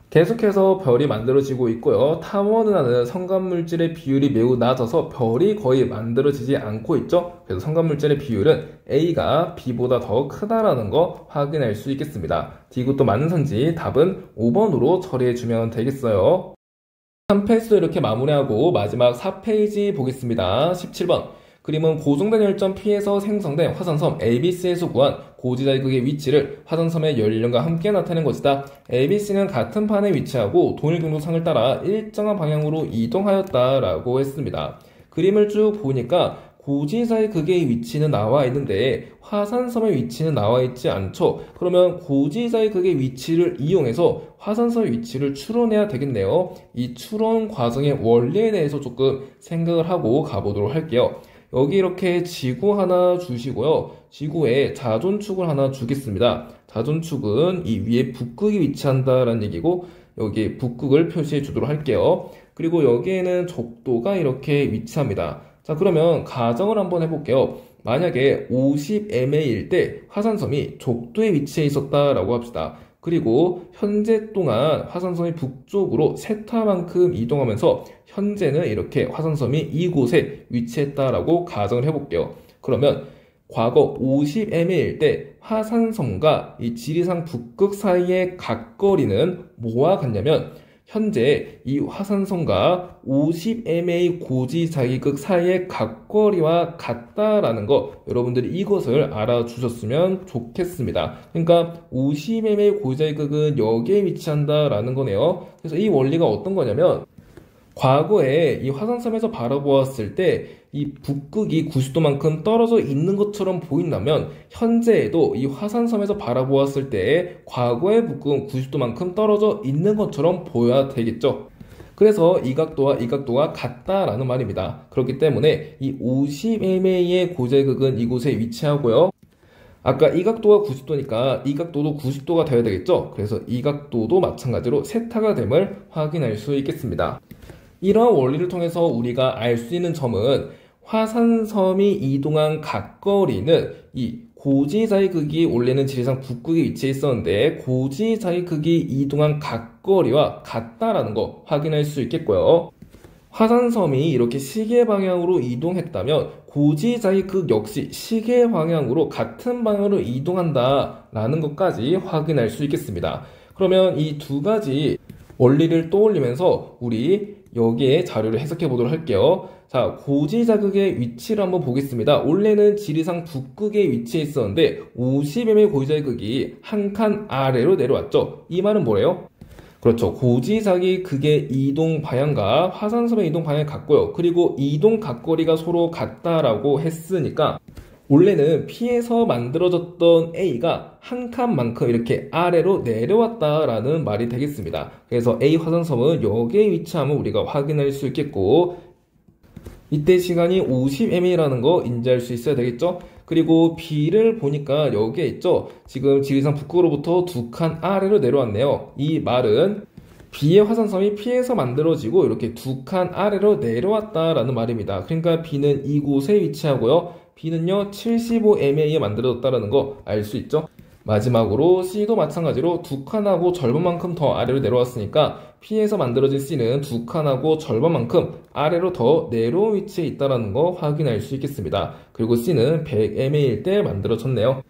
계속해서 별이 만들어지고 있고요. 타원 은하는 성간물질의 비율이 매우 낮아서 별이 거의 만들어지지 않고 있죠. 그래서 성간물질의 비율은 A가 B보다 더 크다라는 거 확인할 수 있겠습니다. 디귿도 맞는 선지, 답은 5번으로 처리해주면 되겠어요. 3페이지도 이렇게 마무리하고 마지막 4페이지 보겠습니다. 17번. 그림은 고정된 열점 P에서 생성된 화산섬 ABC에서 구한 고지자의 극의 위치를 화산섬의 연령과 함께 나타낸 것이다. ABC는 같은 판에 위치하고 동일경도상을 따라 일정한 방향으로 이동하였다라고 했습니다. 그림을 쭉 보니까 고지사의 극의 위치는 나와 있는데 화산섬의 위치는 나와 있지 않죠. 그러면 고지사의 극의 위치를 이용해서 화산섬의 위치를 추론해야 되겠네요. 이 추론 과정의 원리에 대해서 조금 생각을 하고 가보도록 할게요. 여기 이렇게 지구 하나 주시고요. 지구에 자존축을 하나 주겠습니다. 자존축은 이 위에 북극이 위치한다라는 얘기고, 여기 북극을 표시해 주도록 할게요. 그리고 여기에는 적도가 이렇게 위치합니다. 자, 그러면 가정을 한번 해볼게요. 만약에 50mA일 때 화산섬이 적도에 위치해 있었다라고 합시다. 그리고 현재 동안 화산섬이 북쪽으로 세타만큼 이동하면서 현재는 이렇게 화산섬이 이곳에 위치했다라고 가정을 해볼게요. 그러면 과거 50mA일 때 화산섬과 이 지리산 북극 사이의 각거리는 뭐와 같냐면, 현재 이 화산섬과 50mA 고지자기극 사이의 각거리와 같다라는 거, 여러분들이 이것을 알아주셨으면 좋겠습니다. 그러니까 50mA 고지자기극은 여기에 위치한다라는 거네요. 그래서 이 원리가 어떤 거냐면, 과거에 이 화산섬에서 바라보았을 때 이 북극이 90도만큼 떨어져 있는 것처럼 보인다면, 현재에도 이 화산섬에서 바라보았을 때 과거의 북극은 90도만큼 떨어져 있는 것처럼 보여야 되겠죠. 그래서 이 각도와 이 각도가 같다라는 말입니다. 그렇기 때문에 이 50mA의 고지자극은 이곳에 위치하고요. 아까 이 각도가 90도니까 이 각도도 90도가 되어야 되겠죠. 그래서 이 각도도 마찬가지로 세타가 됨을 확인할 수 있겠습니다. 이러한 원리를 통해서 우리가 알 수 있는 점은, 화산섬이 이동한 각거리는 이 고지자기극이 원래는 지리산 북극에 위치해 있었는데 고지자기극이 이동한 각거리와 같다라는 거 확인할 수 있겠고요. 화산섬이 이렇게 시계 방향으로 이동했다면 고지자기극 역시 시계 방향으로 같은 방향으로 이동한다라는 것까지 확인할 수 있겠습니다. 그러면 이 두 가지 원리를 떠올리면서 우리 여기에 자료를 해석해 보도록 할게요. 자, 고지자극의 위치를 한번 보겠습니다. 원래는 지리산 북극에 위치해 있었는데 50m의 고지자극이 한 칸 아래로 내려왔죠. 이 말은 뭐래요? 그렇죠. 고지자기극의 이동 방향과 화산섬의 이동 방향이 같고요. 그리고 이동 각거리가 서로 같다라고 했으니까 원래는 P에서 만들어졌던 A가 한 칸만큼 이렇게 아래로 내려왔다라는 말이 되겠습니다. 그래서 A 화산섬은 여기에 위치함을 우리가 확인할 수 있겠고, 이때 시간이 50mA라는 거 인지할 수 있어야 되겠죠? 그리고 B를 보니까 여기에 있죠? 지금 지리산 북극으로부터 두 칸 아래로 내려왔네요. 이 말은 B의 화산섬이 P에서 만들어지고 이렇게 두 칸 아래로 내려왔다라는 말입니다. 그러니까 B는 이곳에 위치하고요. B는요 75mA에 만들어졌다는 거 알 수 있죠? 마지막으로 C도 마찬가지로 두 칸하고 절반만큼 더 아래로 내려왔으니까 P에서 만들어진 C는 두 칸하고 절반만큼 아래로 더 내려온 위치에 있다는 거 확인할 수 있겠습니다. 그리고 C는 100mA일 때 만들어졌네요.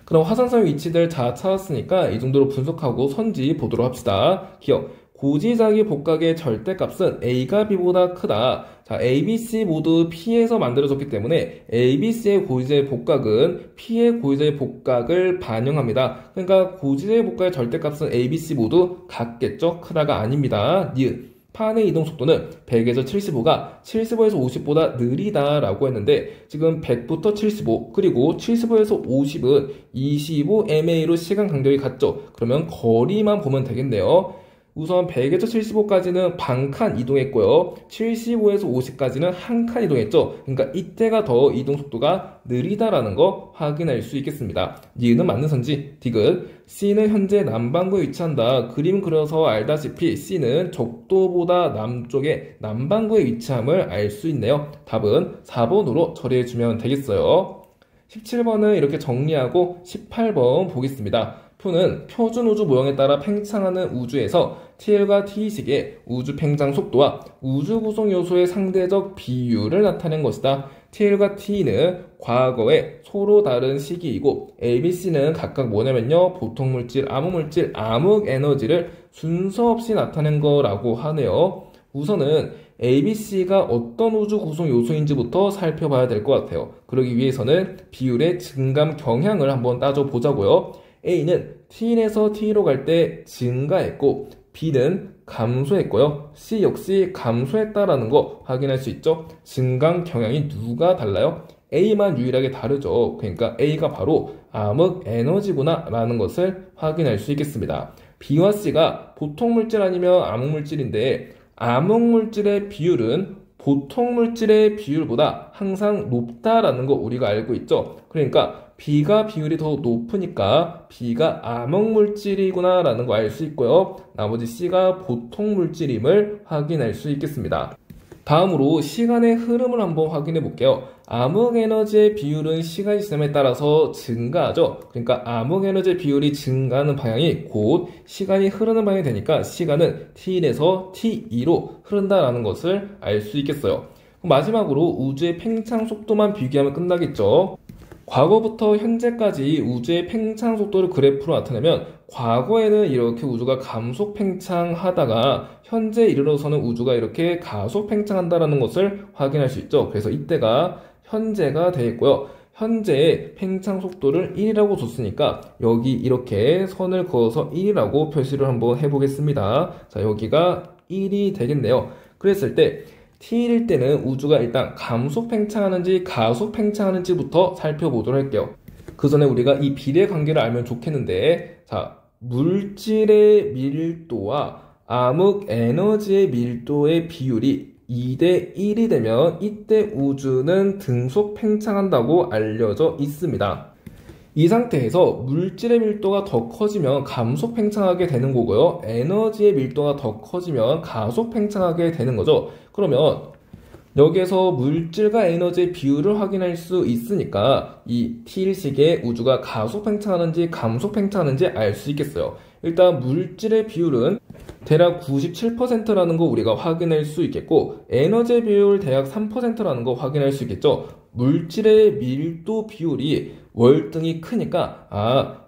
그럼 화산섬의 위치들 다 찾았으니까 이 정도로 분석하고 선지 보도록 합시다. 기억. 고지자기 복각의 절대값은 A가 B보다 크다. 자, A, B, C 모두 P에서 만들어졌기 때문에 A, B, C의 고지자의 복각은 P의 고지자의 복각을 반영합니다. 그러니까 고지자의 복각의 절대값은 A, B, C 모두 같겠죠? 크다가 아닙니다. 니은. 판의 이동 속도는 100에서 75가 75에서 50보다 느리다라고 했는데 지금 100부터 75 그리고 75에서 50은 25ma로 시간 간격이 같죠. 그러면 거리만 보면 되겠네요. 우선 100에서 75까지는 반칸 이동했고요. 75에서 50까지는 한 칸 이동했죠. 그러니까 이때가 더 이동 속도가 느리다라는 거 확인할 수 있겠습니다. 니은은 맞는 선지, 디귿. C는 현재 남반구에 위치한다. 그림 그려서 알다시피 C는 적도보다 남쪽에 남반구에 위치함을 알 수 있네요. 답은 4번으로 처리해주면 되겠어요. 17번은 이렇게 정리하고 18번 보겠습니다. 표는 표준 우주 모형에 따라 팽창하는 우주에서 TL과 TE식의 우주 팽창 속도와 우주 구성 요소의 상대적 비율을 나타낸 것이다. TL과 TE는 과거의 서로 다른 시기이고 ABC는 각각 뭐냐면요. 보통물질, 암흑물질, 암흑에너지를 순서 없이 나타낸 거라고 하네요. 우선은 ABC가 어떤 우주 구성 요소인지부터 살펴봐야 될 것 같아요. 그러기 위해서는 비율의 증감 경향을 한번 따져보자고요. A는 T1에서 T로 갈 때 증가했고 B는 감소했고요. C 역시 감소했다라는 거 확인할 수 있죠. 증감 경향이 누가 달라요? A만 유일하게 다르죠. 그러니까 A가 바로 암흑 에너지구나 라는 것을 확인할 수 있겠습니다. B와 C가 보통 물질 아니면 암흑 물질인데 암흑 물질의 비율은 보통 물질의 비율보다 항상 높다라는 거 우리가 알고 있죠. 그러니까 B가 비율이 더 높으니까 B가 암흑 물질이구나 라는 거 알 수 있고요. 나머지 C가 보통 물질임을 확인할 수 있겠습니다. 다음으로 시간의 흐름을 한번 확인해 볼게요. 암흑 에너지의 비율은 시간이 지남에 따라서 증가하죠. 그러니까 암흑 에너지의 비율이 증가하는 방향이 곧 시간이 흐르는 방향이 되니까 시간은 T1에서 T2로 흐른다라는 것을 알 수 있겠어요. 마지막으로 우주의 팽창 속도만 비교하면 끝나겠죠. 과거부터 현재까지 우주의 팽창 속도를 그래프로 나타내면 과거에는 이렇게 우주가 감속 팽창하다가 현재 이르러서는 우주가 이렇게 가속 팽창한다는 것을 확인할 수 있죠. 그래서 이때가 현재가 되겠고요. 현재의 팽창 속도를 1이라고 줬으니까 여기 이렇게 선을 그어서 1이라고 표시를 한번 해보겠습니다. 자, 여기가 1이 되겠네요. 그랬을 때 T1일 때는 우주가 일단 감속 팽창하는지 가속 팽창하는지부터 살펴보도록 할게요. 그 전에 우리가 이 비례 관계를 알면 좋겠는데, 자, 물질의 밀도와 암흑 에너지의 밀도의 비율이 2대 1이 되면 이때 우주는 등속 팽창한다고 알려져 있습니다. 이 상태에서 물질의 밀도가 더 커지면 감속 팽창하게 되는 거고요. 에너지의 밀도가 더 커지면 가속 팽창하게 되는 거죠. 그러면 여기에서 물질과 에너지의 비율을 확인할 수 있으니까 이 T1식의 우주가 가속 팽창하는지 감속 팽창하는지 알 수 있겠어요. 일단 물질의 비율은 대략 97%라는 거 우리가 확인할 수 있겠고 에너지의 비율 대략 3%라는 거 확인할 수 있겠죠. 물질의 밀도 비율이 월등히 크니까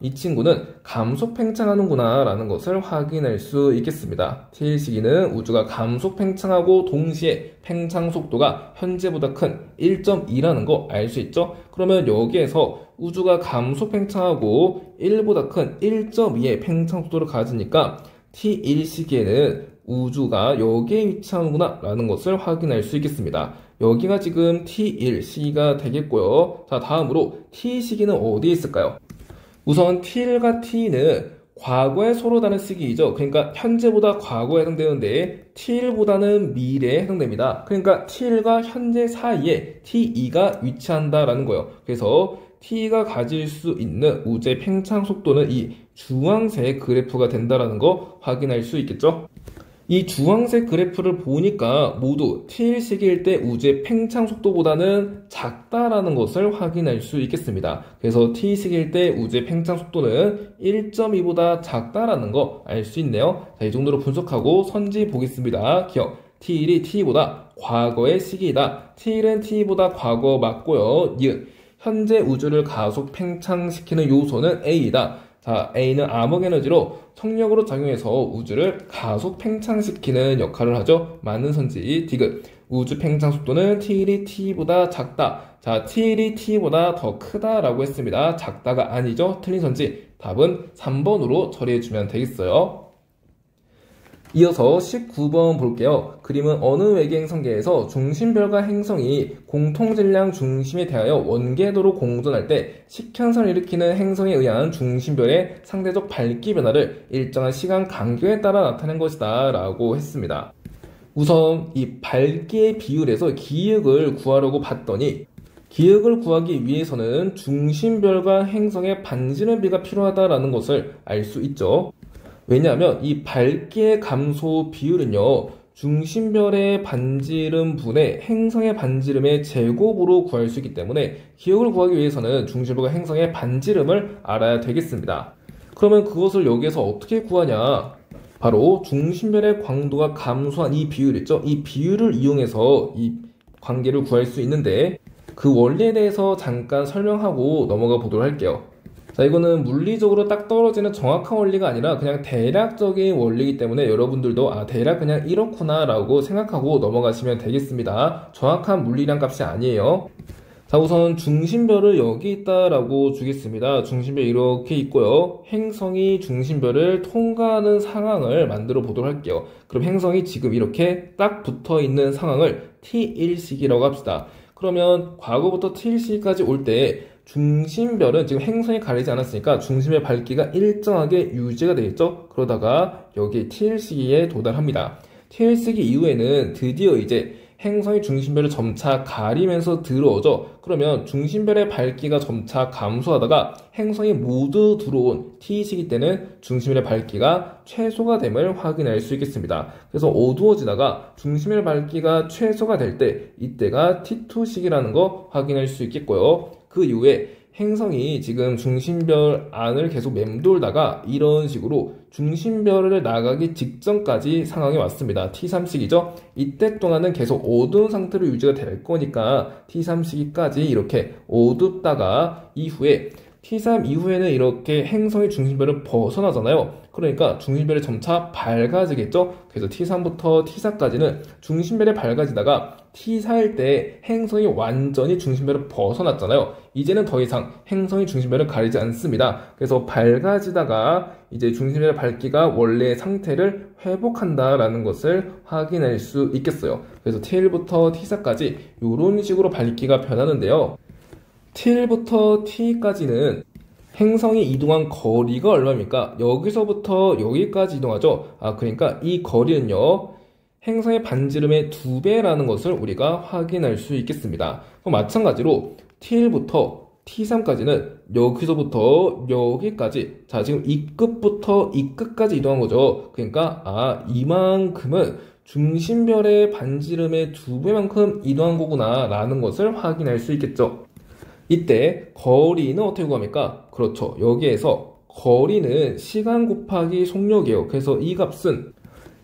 이 친구는 감속 팽창하는구나 라는 것을 확인할 수 있겠습니다. T1시기는 우주가 감속 팽창하고 동시에 팽창 속도가 현재보다 큰 1.2라는 거 알 수 있죠? 그러면 여기에서 우주가 감속 팽창하고 1보다 큰 1.2의 팽창 속도를 가지니까 T1시기에는 우주가 여기에 위치하는구나 라는 것을 확인할 수 있겠습니다. 여기가 지금 T1 시기가 되겠고요. 자, 다음으로 T 시기는 어디에 있을까요? 우선 T1과 T는 과거의 서로 다른 시기이죠. 그러니까 현재보다 과거에 해당되는데 T1보다는 미래에 해당됩니다. 그러니까 T1과 현재 사이에 T2가 위치한다라는 거예요. 그래서 T가 가질 수 있는 우주의 팽창 속도는 이 주황색 그래프가 된다라는 거 확인할 수 있겠죠. 이 주황색 그래프를 보니까 모두 T1시기일 때 우주의 팽창 속도보다는 작다라는 것을 확인할 수 있겠습니다. 그래서 T2시기일 때 우주의 팽창 속도는 1.2보다 작다라는 거 알 수 있네요. 자, 이 정도로 분석하고 선지 보겠습니다. 기억, T1이 T보다 과거의 시기이다. T1은 T보다 과거 맞고요. 니은, 현재 우주를 가속 팽창시키는 요소는 A이다. 자, A는 암흑 에너지로 trọng力으로 작용해서 우주를 가속 팽창시키는 역할을 하죠. 맞는 선지 디귿. 우주 팽창 속도는 T1이 T보다 작다. 자, T1이 T보다 더 크다라고 했습니다. 작다가 아니죠. 틀린 선지. 답은 3번으로 처리해주면 되겠어요. 이어서 19번 볼게요. 그림은 어느 외계 행성계에서 중심별과 행성이 공통질량 중심에 대하여 원궤도로 공전할 때 식현상을 일으키는 행성에 의한 중심별의 상대적 밝기 변화를 일정한 시간 간격에 따라 나타낸 것이다 라고 했습니다. 우선 이 밝기의 비율에서 기역을 구하려고 봤더니 기역을 구하기 위해서는 중심별과 행성의 반지름비가 필요하다라는 것을 알 수 있죠. 왜냐하면 이 밝기의 감소 비율은요, 중심별의 반지름 분의 행성의 반지름의 제곱으로 구할 수 있기 때문에 기역을 구하기 위해서는 중심별과 행성의 반지름을 알아야 되겠습니다. 그러면 그것을 여기에서 어떻게 구하냐? 바로 중심별의 광도가 감소한 이 비율 있죠? 이 비율을 이용해서 이 관계를 구할 수 있는데 그 원리에 대해서 잠깐 설명하고 넘어가 보도록 할게요. 자, 이거는 물리적으로 딱 떨어지는 정확한 원리가 아니라 그냥 대략적인 원리이기 때문에 여러분들도 대략 그냥 이렇구나 라고 생각하고 넘어가시면 되겠습니다. 정확한 물리량 값이 아니에요. 자, 우선 중심별을 여기 있다라고 주겠습니다. 중심별 이렇게 있고요. 행성이 중심별을 통과하는 상황을 만들어 보도록 할게요. 그럼 행성이 지금 이렇게 딱 붙어 있는 상황을 T1시기라고 합시다. 그러면 과거부터 T1시기까지 올 때 중심별은 지금 행성이 가리지 않았으니까 중심의 밝기가 일정하게 유지가 되겠죠? 그러다가 여기 T1시기에 도달합니다. T1시기 이후에는 드디어 이제 행성이 중심별을 점차 가리면서 들어오죠. 그러면 중심별의 밝기가 점차 감소하다가 행성이 모두 들어온 T시기 때는 중심별의 밝기가 최소가 됨을 확인할 수 있겠습니다. 그래서 어두워지다가 중심별의 밝기가 최소가 될 때 이때가 T2시기라는 거 확인할 수 있겠고요. 그 이후에 행성이 지금 중심별 안을 계속 맴돌다가 이런 식으로 중심별을 나가기 직전까지 상황이 왔습니다. T3시기죠. 이때 동안은 계속 어두운 상태로 유지가 될 거니까 T3시기까지 이렇게 어둡다가 이후에 T3 이후에는 이렇게 행성이 중심별을 벗어나잖아요. 그러니까 중심별이 점차 밝아지겠죠. 그래서 T3부터 T4까지는 중심별이 밝아지다가 T4일 때 행성이 완전히 중심별을 벗어났잖아요. 이제는 더 이상 행성이 중심별을 가리지 않습니다. 그래서 밝아지다가 이제 중심별의 밝기가 원래의 상태를 회복한다라는 것을 확인할 수 있겠어요. 그래서 T1부터 T4까지 이런 식으로 밝기가 변하는데요. T1부터 T까지는 행성이 이동한 거리가 얼마입니까? 여기서부터 여기까지 이동하죠. 그러니까 이 거리는요, 행성의 반지름의 2배라는 것을 우리가 확인할 수 있겠습니다. 마찬가지로 T1부터 T3까지는 여기서부터 여기까지, 자, 지금 이 끝부터 이 끝까지 이동한 거죠. 그러니까 이만큼은 중심별의 반지름의 2배만큼 이동한 거구나 라는 것을 확인할 수 있겠죠. 이때 거리는 어떻게 구합니까? 그렇죠. 여기에서 거리는 시간 곱하기 속력이에요. 그래서 이 값은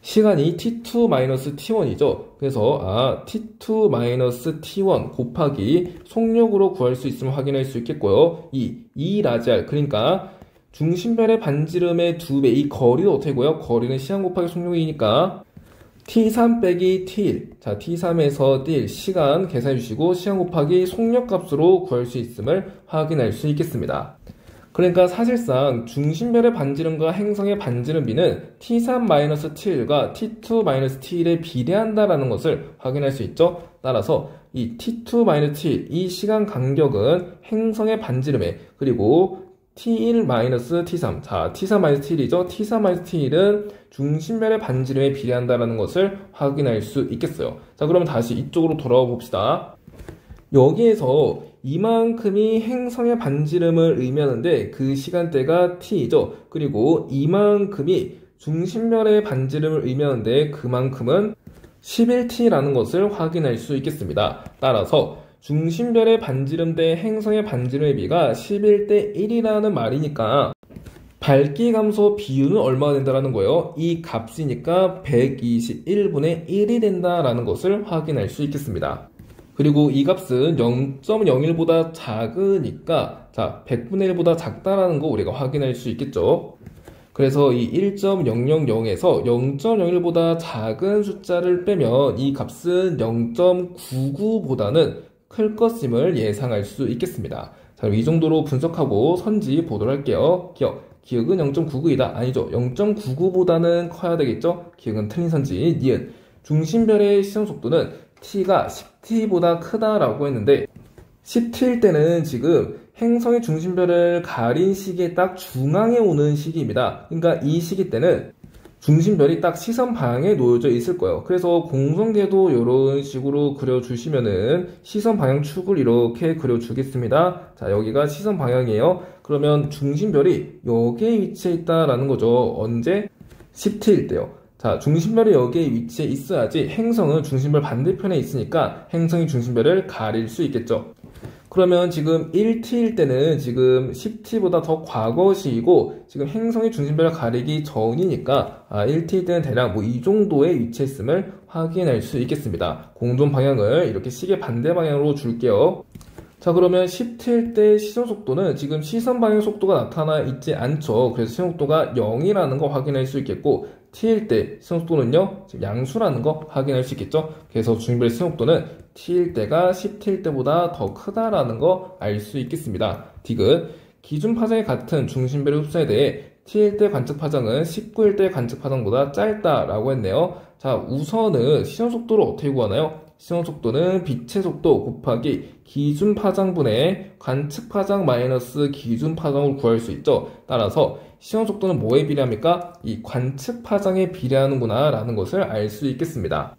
시간이 T2-T1이죠. 그래서 T2-T1 곱하기 속력으로 구할 수 있으면 확인할 수 있겠고요. 이 라지알, 그러니까 중심별의 반지름의 2배, 이 거리는 어떻게 구해요? 거리는 시간 곱하기 속력이니까 T3 빼기 T1, 자, T3에서 T1 시간 계산해 주시고 시간 곱하기 속력 값으로 구할 수 있음을 확인할 수 있겠습니다. 그러니까 사실상 중심별의 반지름과 행성의 반지름비는 T3-T1과 T2-T1에 비례한다라는 것을 확인할 수 있죠. 따라서 이 T2-T1, 이 시간 간격은 행성의 반지름에, 그리고 T1-T3, 자, T3-T1이죠. T3-T1은 중심별의 반지름에 비례한다는 것을 확인할 수 있겠어요. 자, 그러면 다시 이쪽으로 돌아와 봅시다. 여기에서 이만큼이 행성의 반지름을 의미하는데 그 시간대가 T이죠. 그리고 이만큼이 중심별의 반지름을 의미하는데 그만큼은 11T라는 것을 확인할 수 있겠습니다. 따라서 중심별의 반지름 대 행성의 반지름의 비가 11대 1이라는 말이니까 밝기 감소 비율은 얼마가 된다라는 거예요? 이 값이니까 121분의 1이 된다라는 것을 확인할 수 있겠습니다. 그리고 이 값은 0.01보다 작으니까, 자, 100분의 1보다 작다라는 거 우리가 확인할 수 있겠죠. 그래서 이 1.000에서 0.01보다 작은 숫자를 빼면 이 값은 0.99보다는 클 것임을 예상할 수 있겠습니다. 자, 그럼 이 정도로 분석하고 선지 보도록 할게요. 기억은 0.99이다. 아니죠. 0.99보다는 커야 되겠죠? 기억은 틀린 선지. 니은. 중심별의 시선 속도는 t가 10t보다 크다라고 했는데 10t일 때는 지금 행성의 중심별을 가린 시기에 딱 중앙에 오는 시기입니다. 그러니까 이 시기 때는 중심별이 딱 시선 방향에 놓여져 있을 거예요. 그래서 공성계도 이런 식으로 그려주시면은 시선 방향 축을 이렇게 그려주겠습니다. 자, 여기가 시선 방향이에요. 그러면 중심별이 여기에 위치해 있다라는 거죠. 언제? 10t일 때요. 자, 중심별이 여기에 위치해 있어야지 행성은 중심별 반대편에 있으니까 행성이 중심별을 가릴 수 있겠죠. 그러면 지금 1t일 때는 지금 10t보다 더 과거 시이고 지금 행성의 중심별을 가리기 전이니까 1t일 때는 대략 뭐 이 정도에 위치했음을 확인할 수 있겠습니다. 공존 방향을 이렇게 시계 반대 방향으로 줄게요. 자, 그러면 10t일 때 시선 속도는 지금 시선 방향 속도가 나타나 있지 않죠. 그래서 시선 속도가 0이라는 거 확인할 수 있겠고 t일 때 시선 속도는요, 지금 양수라는 거 확인할 수 있겠죠. 그래서 중심별의 시선 속도는 t일 때가 10t일 때보다 더 크다라는 거 알 수 있겠습니다. 디귿. 기준 파장이 같은 중심별의 흡수에 대해 t일 때 관측 파장은 19일 때 관측 파장보다 짧다라고 했네요. 자, 우선은 시선 속도를 어떻게 구하나요? 시선 속도는 빛의 속도 곱하기 기준 파장분의 관측 파장 마이너스 기준 파장으로 구할 수 있죠. 따라서 시선 속도는 뭐에 비례합니까? 이 관측 파장에 비례하는구나 라는 것을 알 수 있겠습니다.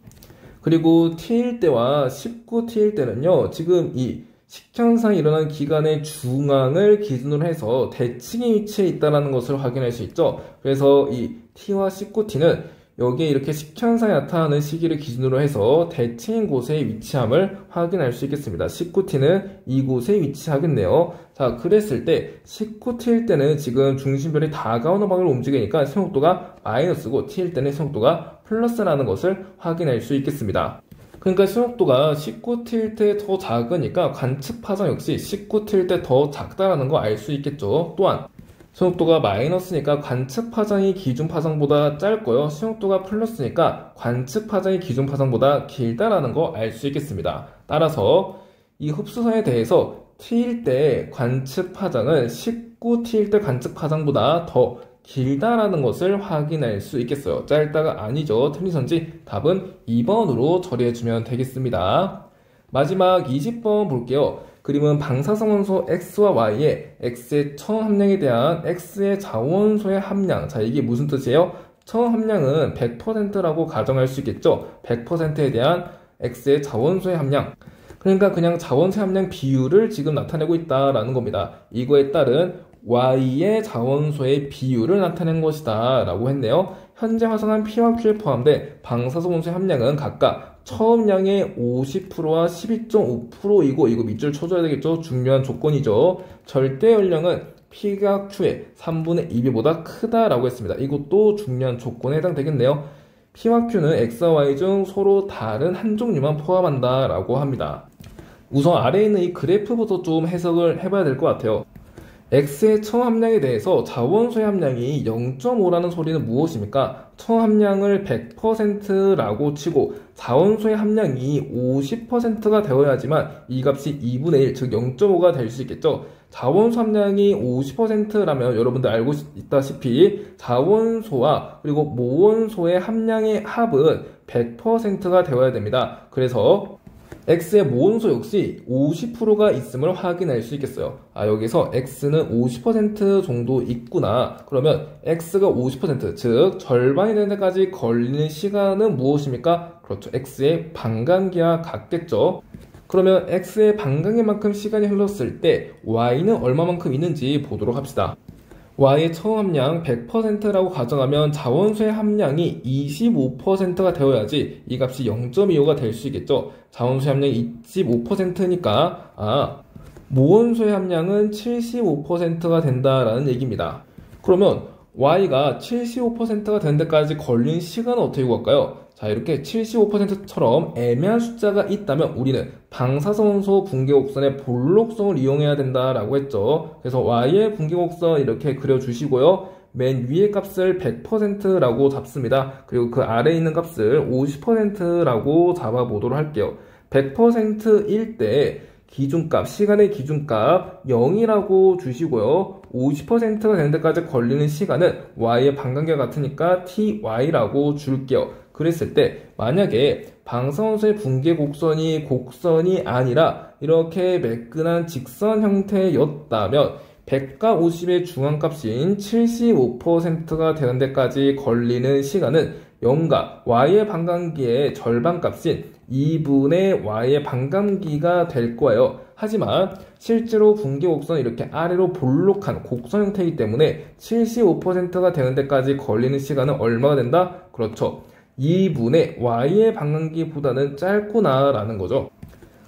그리고 t일 때와 19t일 때는요, 지금 이 식현상이 일어난 기간의 중앙을 기준으로 해서 대칭에 위치해 있다는 것을 확인할 수 있죠. 그래서 이 t와 19t는 여기에 이렇게 식현상이 나타나는 시기를 기준으로 해서 대칭인 곳에 위치함을 확인할 수 있겠습니다. 19t는 이곳에 위치하겠네요. 자, 그랬을 때 19t일 때는 지금 중심별이 다가오는 방향으로 움직이니까 시선 속도가 마이너스고 t일 때는 시선 속도가 플러스라는 것을 확인할 수 있겠습니다. 그러니까 시선 속도가 19t일 때 더 작으니까 관측 파장 역시 19t일 때 더 작다라는 거 알 수 있겠죠. 또한 시선 속도가 마이너스니까 관측 파장이 기준 파장보다 짧고요. 시선 속도가 플러스니까 관측 파장이 기준 파장보다 길다라는 거 알 수 있겠습니다. 따라서 이 흡수선에 대해서 t일 때 관측 파장은 19t일 때 관측 파장보다 더 길다라는 것을 확인할 수 있겠어요. 짧다가 아니죠. 틀린 선지. 답은 2번으로 처리해주면 되겠습니다. 마지막 20번 볼게요. 그림은 방사성원소 X와 Y의 X의 처음 함량에 대한 X의 자원소의 함량. 자, 이게 무슨 뜻이에요? 처음 함량은 100%라고 가정할 수 있겠죠? 100%에 대한 X의 자원소의 함량. 그러니까 그냥 자원소의 함량 비율을 지금 나타내고 있다라는 겁니다. 이거에 따른 Y의 자원소의 비율을 나타낸 것이다 라고 했네요. 현재 화성한 P와 Q에 포함된 방사성 원소의 함량은 각각 처음량의 50%와 12.5%이고 이거 밑줄 쳐줘야 되겠죠. 중요한 조건이죠. 절대 연령은 P가 Q의 3분의 2배보다 크다라고 했습니다. 이것도 중요한 조건에 해당되겠네요. P와 Q는 X와 Y 중 서로 다른 한 종류만 포함한다 라고 합니다. 우선 아래에 있는 이 그래프부터 좀 해석을 해봐야 될 것 같아요. X의 처음 함량에 대해서 자원소의 함량이 0.5라는 소리는 무엇입니까? 처음 함량을 100%라고 치고 자원소의 함량이 50%가 되어야지만 이 값이 2분의 1, 즉 0.5가 될 수 있겠죠. 자원소 함량이 50%라면 여러분들 알고 있다시피 자원소와 그리고 모원소의 함량의 합은 100%가 되어야 됩니다. 그래서 X의 모원소 역시 50%가 있음을 확인할 수 있겠어요. 여기서 X는 50% 정도 있구나. 그러면 X가 50%, 즉 절반이 되는 데까지 걸리는 시간은 무엇입니까? 그렇죠. X의 반감기와 같겠죠. 그러면 X의 반감기만큼 시간이 흘렀을 때 Y는 얼마만큼 있는지 보도록 합시다. Y의 처음 함량 100%라고 가정하면 자원소의 함량이 25%가 되어야지 이 값이 0.25가 될 수 있겠죠. 자원소의 함량이 25%니까 모원소의 함량은 75%가 된다라는 얘기입니다. 그러면 y가 75%가 되는 데까지 걸리는 시간은 어떻게 구할까요? 자, 이렇게 75%처럼 애매한 숫자가 있다면 우리는 방사선소 붕괴곡선의 볼록성을 이용해야 된다라고 했죠. 그래서 y의 붕괴곡선 이렇게 그려주시고요. 맨 위의 값을 100%라고 잡습니다. 그리고 그 아래에 있는 값을 50%라고 잡아보도록 할게요. 100%일 때 기준값, 시간의 기준값 0이라고 주시고요. 50%가 되는 데까지 걸리는 시간은 y의 반감기가 같으니까 ty라고 줄게요. 그랬을 때 만약에 방사선소의 붕괴 곡선이 아니라 이렇게 매끈한 직선 형태였다면 100과 50의 중앙값인 75%가 되는 데까지 걸리는 시간은 0과 y의 반감기의 절반값인 2분의 y의 반감기가 될 거예요. 하지만 실제로 붕괴곡선은 이렇게 아래로 볼록한 곡선 형태이기 때문에 75%가 되는 데까지 걸리는 시간은 얼마가 된다? 그렇죠. 2분의 y의 반감기보다는 짧구나 라는 거죠.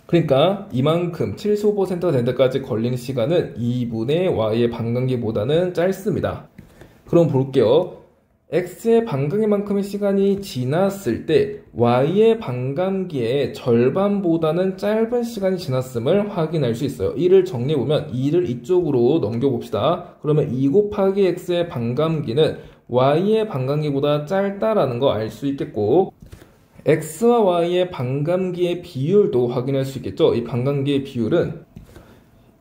그러니까 이만큼 75%가 된 데까지 걸리는 시간은 2분의 y의 반감기보다는 짧습니다. 그럼 볼게요. x의 반감기만큼의 시간이 지났을 때 y의 반감기의 절반보다는 짧은 시간이 지났음을 확인할 수 있어요. 이를 정리해보면 2를 이쪽으로 넘겨봅시다. 그러면 2 곱하기 x의 반감기는 y의 반감기보다 짧다라는 거 알 수 있겠고 x와 y의 반감기의 비율도 확인할 수 있겠죠. 이 반감기의 비율은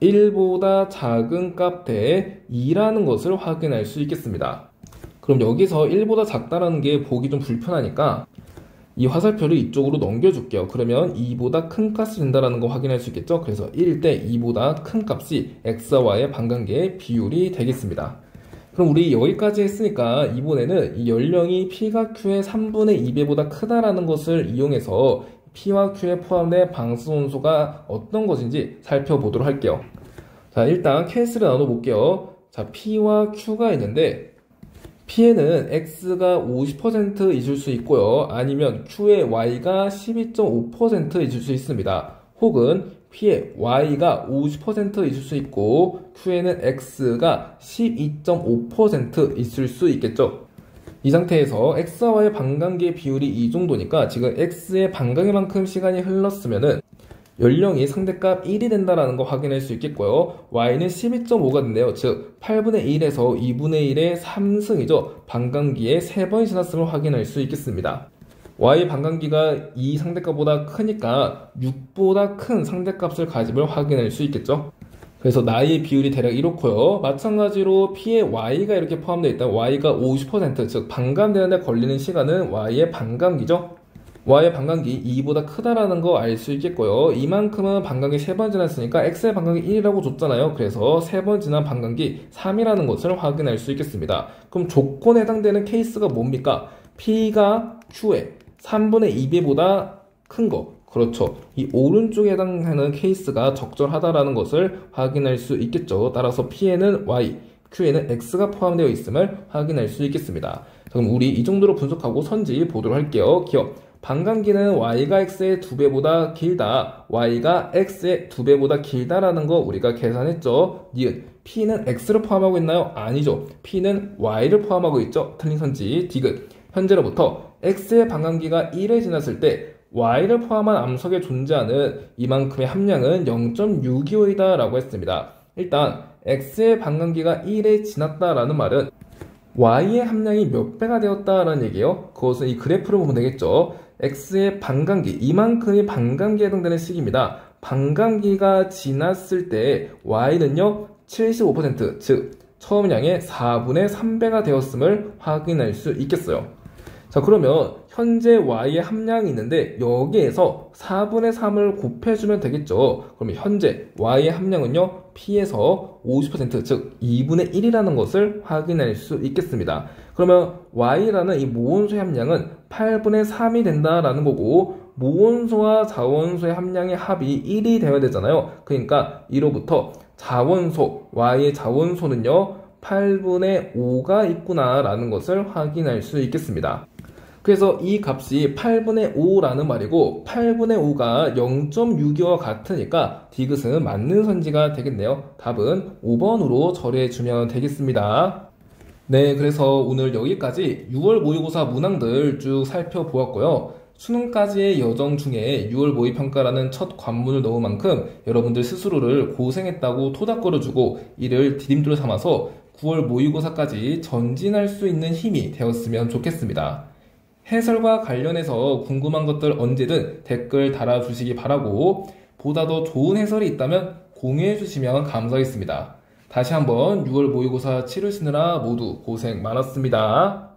1보다 작은 값 대 2라는 것을 확인할 수 있겠습니다. 그럼 여기서 1보다 작다라는 게 보기 좀 불편하니까 이 화살표를 이쪽으로 넘겨줄게요. 그러면 2보다 큰 값이 된다는 거 확인할 수 있겠죠. 그래서 1 대 2보다 큰 값이 x와 y의 반감기의 비율이 되겠습니다. 그럼 우리 여기까지 했으니까 이번에는 이 연령이 P가 Q의 3분의 2배보다 크다라는 것을 이용해서 P와 Q에 포함된 방사선소가 어떤 것인지 살펴보도록 할게요. 자, 일단 케이스를 나눠볼게요. 자, P와 Q가 있는데 P에는 X가 50% 있을 수 있고요. 아니면 Q의 Y가 12.5% 있을 수 있습니다. 혹은 P의 Y가 50% 있을 수 있고 Q에는 X가 12.5% 있을 수 있겠죠. 이 상태에서 X와 Y의 반감기의 비율이 이 정도니까 지금 X의 반감기만큼 시간이 흘렀으면은 연령이 상대값 1이 된다는 거 확인할 수 있겠고요. Y는 12.5가 된대요. 즉 8분의 1에서 2분의 1의 3승이죠. 반감기에 3번이 지났음을 확인할 수 있겠습니다. y의 반감기가 이 상대값보다 크니까 6보다 큰 상대값을 가짐을 확인할 수 있겠죠. 그래서 나이의 비율이 대략 이렇고요. 마찬가지로 P에 y가 이렇게 포함되어 있다. y가 50%, 즉 반감되는데 걸리는 시간은 y의 반감기죠. y의 반감기 2보다 크다라는 거 알 수 있겠고요. 이만큼은 반감기 3번 지났으니까 x의 반감기 1이라고 줬잖아요. 그래서 3번 지난 반감기 3이라는 것을 확인할 수 있겠습니다. 그럼 조건에 해당되는 케이스가 뭡니까? P가 Q에 3분의 2배보다 큰 거. 그렇죠. 이 오른쪽에 해당하는 케이스가 적절하다라는 것을 확인할 수 있겠죠. 따라서 P에는 Y, Q에는 X가 포함되어 있음을 확인할 수 있겠습니다. 그럼 우리 이 정도로 분석하고 선지 보도록 할게요. 기억. 반감기는 Y가 X의 2배보다 길다. Y가 X의 2배보다 길다라는 거 우리가 계산했죠. 니은. P는 X를 포함하고 있나요? 아니죠. P는 Y를 포함하고 있죠. 틀린 선지. 디귿. 현재로부터 X의 반감기가 1에 지났을 때 Y를 포함한 암석에 존재하는 이만큼의 함량은 0.625이다 라고 했습니다. 일단 X의 반감기가 1에 지났다라는 말은 Y의 함량이 몇 배가 되었다라는 얘기예요. 그것은 이 그래프를 보면 되겠죠. X의 반감기, 이만큼이 반감기에 해당되는 시기입니다. 반감기가 지났을 때 Y는요 75%, 즉 처음량의 4분의 3배가 되었음을 확인할 수 있겠어요. 자, 그러면 현재 Y의 함량이 있는데 여기에서 4분의 3을 곱해주면 되겠죠. 그러면 현재 Y의 함량은요 P에서 50%, 즉 2분의 1이라는 것을 확인할 수 있겠습니다. 그러면 Y라는 이 모원소의 함량은 8분의 3이 된다라는 거고 모원소와 자원소의 함량의 합이 1이 되어야 되잖아요. 그러니까 이로부터 자원소, Y의 자원소는요 8분의 5가 있구나 라는 것을 확인할 수 있겠습니다. 그래서 이 값이 8분의 5라는 말이고 8분의 5가 0.625와 같으니까 디귿은 맞는 선지가 되겠네요. 답은 5번으로 처리해 주면 되겠습니다. 네, 그래서 오늘 여기까지 6월 모의고사 문항들 쭉 살펴보았고요. 수능까지의 여정 중에 6월 모의평가라는 첫 관문을 넣은 만큼 여러분들 스스로를 고생했다고 토닥거려주고 이를 디딤돌 삼아서 9월 모의고사까지 전진할 수 있는 힘이 되었으면 좋겠습니다. 해설과 관련해서 궁금한 것들 언제든 댓글 달아주시기 바라고 보다 더 좋은 해설이 있다면 공유해주시면 감사하겠습니다. 다시 한번 6월 모의고사 치르시느라 모두 고생 많았습니다.